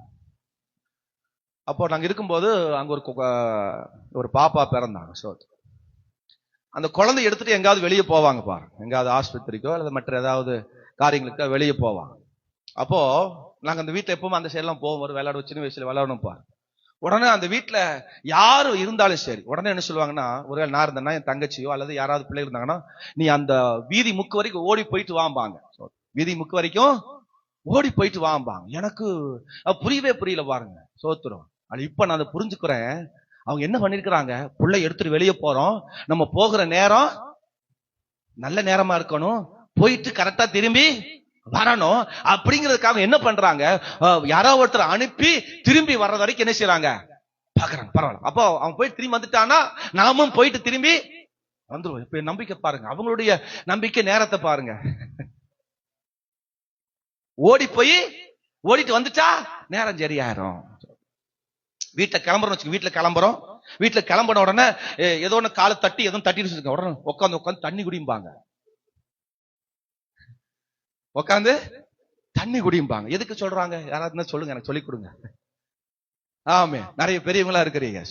அப்போ நாங்க இருக்கும்போது அங்க ஒரு பாப்பா பிறந்தாங்க. ஸோ அந்த குழந்தை எடுத்துட்டு எங்காவது வெளியே போவாங்க பாருங்க, எங்காவது ஆஸ்பத்திரிக்கோ அல்லது மற்ற ஏதாவது காரியங்களுக்கோ வெளியே போவாங்க. அப்போ நாங்க அந்த வீட்டுல எப்பவுமே அந்த சைட்லாம் போவோம், ஒரு விளையாட, சின்ன வயசுல விளையாடணும் பாருங்க. உடனே அந்த வீட்டுல யாரும் இருந்தாலும் சரி, உடனே என்ன சொல்லுவாங்கன்னா, ஒருவேளை நான் இருந்தேன்னா என் தங்கச்சியோ அல்லது யாராவது பிள்ளை இருந்தாங்கன்னா, நீ அந்த வீதி முக்கு வரைக்கும் ஓடி போயிட்டு வாம்பாங்க. வீதி முக்கு வரைக்கும் ஓடி போயிட்டு வாம்பாங்க. எனக்கு புரியல பாருங்க. சோத்துரும். அது இப்ப நான் அதை புரிஞ்சுக்கிறேன். அவங்க என்ன பண்ணிருக்கிறாங்க, பிள்ளை எடுத்துட்டு வெளியே போறோம், நம்ம போகிற நேரம் நல்ல நேரமா இருக்கணும், போயிட்டு கரெக்டா திரும்பி வரணும் அப்படிங்கிறதுக்காக என்ன பண்றாங்க, யாரோ ஒருத்தர் அனுப்பி திரும்பி வர்ற வரைக்கும் என்ன செய்யறாங்க, பாக்குறாங்க. பரவாயில்ல, அப்போ அவன் போய் திரும்பி வந்துட்டானா நாமும் போயிட்டு திரும்பி வந்துருவோம். இப்ப நம்பிக்கை பாருங்க, அவங்களுடைய நம்பிக்கை நேரத்தை பாருங்க. ஓடிட்டு வந்துட்டா நேரம் சரியாயிரும். வீட்டுல கிளம்புறோம், வீட்டுல கிளம்பின உடனே ஏதோ ஒண்ணு காலை தட்டி எதுவும் தட்டிட்டு உடனே உட்காந்து தண்ணி குடிம்பாங்க. உட்காந்து தண்ணி குடிம்பாங்க. எதுக்கு சொல்றாங்க, யாராவது சொல்லுங்க, எனக்கு சொல்லிக் கொடுங்க. ஆமே, நிறைய பெரியவங்களா இருக்கிறீங்க.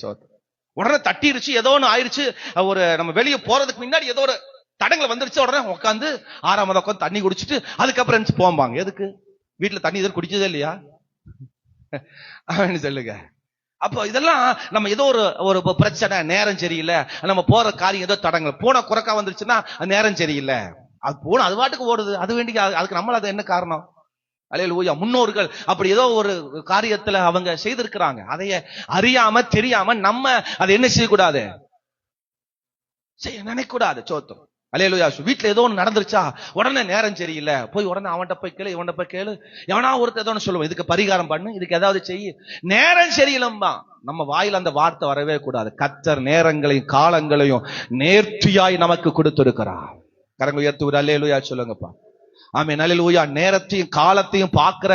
உடனே தட்டிருச்சு, ஏதோ ஒண்ணு ஆயிடுச்சு, ஒரு நம்ம வெளியே போறதுக்கு முன்னாடி ஏதோ ஒரு தடங்களை வந்துருச்சு, உடனே உட்காந்து 6ஆம் உட்காந்து தண்ணி குடிச்சிட்டு அதுக்கப்புறம் போம்பாங்க. எதுக்கு, வீட்டுல தண்ணி எதுவும் குடிச்சதே இல்லையா? சொல்லுங்க. அப்போ இதெல்லாம் நம்ம ஏதோ ஒரு பிரச்சனை, நேரம் சரியில்லை, நம்ம போற காரியம் ஏதோ தடங்கள், போன குறைக்கா வந்துருச்சுன்னா நேரம் சரியில்லை, அது போன அது பாட்டுக்கு ஓடுது, அது வேண்டி அதுக்கு நம்மள அது என்ன காரணம்? அல்லேலூயா. முன்னோர்கள் அப்படி ஏதோ ஒரு காரியத்துல அவங்க செய்திருக்கிறாங்க, அதைய அறியாம தெரியாம நம்ம அதை என்ன செய்யக்கூடாது, நினைக்கூடாது. சோத்தம். அல்லேலூயா. வீட்டுல ஏதோ ஒண்ணு நடந்துருச்சா உடனே நேரம் சரியில்லை, போய் உடனே அவன்கிட்ட போய் கேளு, இவன்கிட்ட போய் கேளு, எவனா ஒருத்தர் ஏதோ ஒன்று சொல்லுவோம், இதுக்கு பரிகாரம் பண்ணு, இதுக்கு ஏதாவது செய்ய, நேரம் சரியில்லைம்பா. நம்ம வாயில அந்த வார்த்தை வரவே கூடாது. கர்த்தர் நேரங்களையும் காலங்களையும் நேர்த்தியாய் நமக்கு கொடுத்திருக்கிறார். கரங்களை உயர்த்தி அல்லேலூயா சொல்லுங்கப்பா. ஆமென். அல்லேலூயா. நேரத்தையும் காலத்தையும் பார்க்கிற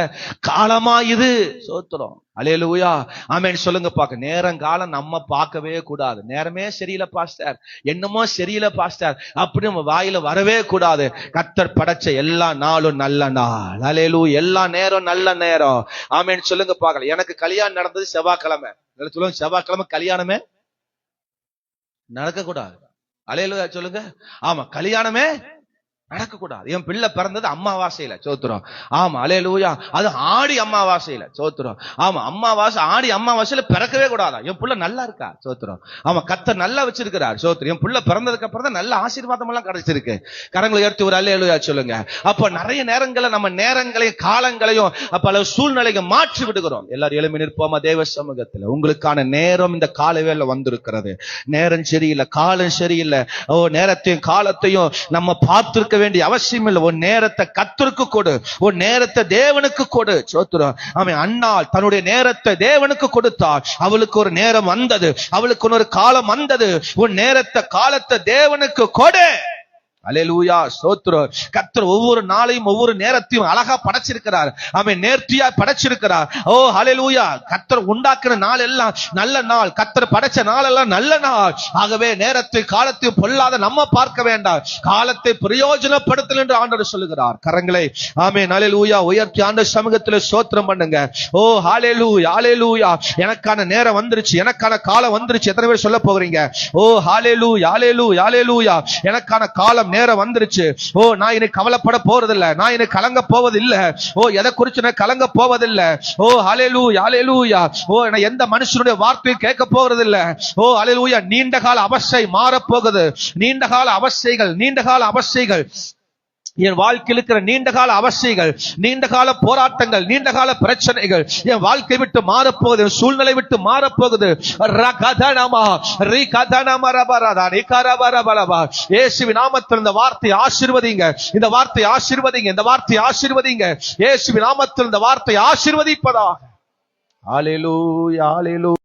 காலமா இது. சோத்திரம். அல்லேலூயா. ஆமென் சொல்லுங்க. பாக்க நேரம் காலம் நம்ம பார்க்கவே கூடாது. நேரமே சரியில்லை பாஸ்டர், என்னமோ சரியில்லை பாஸ்டர் அப்படி நம்ம வாயில வரவே கூடாது. கர்த்தர் படைச்ச எல்லா நாளும் நல்ல நாள். அல்லேலூயா. எல்லா நேரம் நல்ல நேரம். ஆமென் சொல்லுங்க பாக்கல. எனக்கு கல்யாணம் நடந்தது செவ்வாய்க்கிழமை. சொல்லுங்க, செவ்வாய்க்கிழமை கல்யாணமே நடக்க கூடாது. அல்லேலூயா சொல்லுங்க. ஆமா, கல்யாணமே நடக்க கூடாது. என் பிள்ளை பிறந்தது அம்மாவாசையில. சோத்திரம். ஆமா, அல்லேலூயா. அது ஆடி அம்மாவாசையில. சோத்திரம். ஆமா, அம்மாவாசை ஆடி அம்மாவாசையில பிறக்கவே கூடாதா. என் பிள்ளை நல்லா இருக்கா. சோத்திரம். ஆமா, கர்த்தர் நல்லா வச்சிருக்கிறார். சோத்திரம். என் பிள்ளை பிறந்ததுக்கு அப்புறம் தான் நல்ல ஆசீர்வாதம் எல்லாம் கிடைச்சிருக்கு. கரங்களை உயர்த்தி ஒரு அல்லேலூயா சொல்லுங்க. அப்ப நிறைய நேரங்களை நம்ம நேரங்களையும் காலங்களையும் பல சூழ்நிலையை மாற்றி விடுகிறோம். எல்லாரும் எழுப்பி நிற்போமா தேவ சமூகத்துல. உங்களுக்கான நேரம் இந்த காலவேளை வந்திருக்கிறது. நேரம் சரியில்லை, காலம் சரியில்லை. நேரத்தையும் காலத்தையும் நம்ம பார்த்திருக்க வேண்டிய அவசியம் இல்லை. உன் நேரத்தை கர்த்தருக்கு கொடு, உன் நேரத்தை தேவனுக்கு கொடு. சோத்திரம். அவன் அன்னாள் தன்னுடைய நேரத்தை தேவனுக்கு கொடுத்தாள். அவளுக்கு ஒரு நேரம் வந்தது, அவளுக்கு ஒரு காலம் வந்தது. உன் நேரத்தை காலத்தை தேவனுக்கு கொடு. அல்லேலூயா, ஸ்தோத்திரம். கர்த்தர் ஒவ்வொரு நாளையும் ஒவ்வொரு நேரத்தையும் அழகா படைச்சிருக்கிறார். அவன் நேர்த்தியா படைச்சிருக்கிறார். ஓ அல்லேலூயா. கர்த்தர் உண்டாக்குற நாள் எல்லாம் நல்ல நாள், கர்த்தர் படைச்ச நாள் எல்லாம் நல்ல நாள். ஆகவே நேரத்தை காலத்தை பொல்லாத நம்ம பார்க்க வேண்டாம், காலத்தை பிரயோஜனப்படுத்தல் என்று ஆண்டவர் சொல்லுகிறார். கரங்களை ஆமென் அல்லேலூயா உயர்த்தி ஆண்டவர் சமூகத்தில் ஸ்தோத்திரம் பண்ணுங்க. ஓ ஹalleluya, ஹalleluya. எனக்கான நேரம் வந்துருச்சு, எனக்கான காலம் வந்துருச்சு. எத்தனை பேர் சொல்ல போகிறீங்க? ஓ ஹalleluya, ஹalleluya, ஹalleluya. எனக்கான காலம் நேரம் வந்துருச்சு. ஓ நான் இனி கவலைப்பட போறதில்லை, நான் இனி கலங்க போவதில்லை. ஓ எதை குறிச்சு நான் கலங்க போவதில்லை. ஓ ஹalleluya, ஹalleluya. ஓ நான் எந்த மனுஷனுடைய வார்த்தையை கேட்க போறதில்லை. ஓ ஹalleluya. நீண்ட கால அவஸ்தை மாறப்போகுது. நீண்ட கால அவஸ்தைகள், நீண்ட கால அவஸ்தைகள், என் வாழ்க்கையில் இருக்கிற நீண்ட கால அவஸ்தைகள், நீண்ட கால போராட்டங்கள், நீண்ட கால பிரச்சனைகள் என் வாழ்க்கை விட்டு மாறப்போகுது, சூழ்நிலை விட்டு மாறப்போகுது. இயேசுவின் நாமத்தில் இந்த வார்த்தை ஆசீர்வதிங்க, இந்த வார்த்தை ஆசீர்வதிங்க, இந்த வார்த்தை ஆசீர்வதிங்க. இயேசுவின் நாமத்தில் இந்த வார்த்தை ஆசீர்வதிப்பதாக. ஹalleluya, ஹalleluya.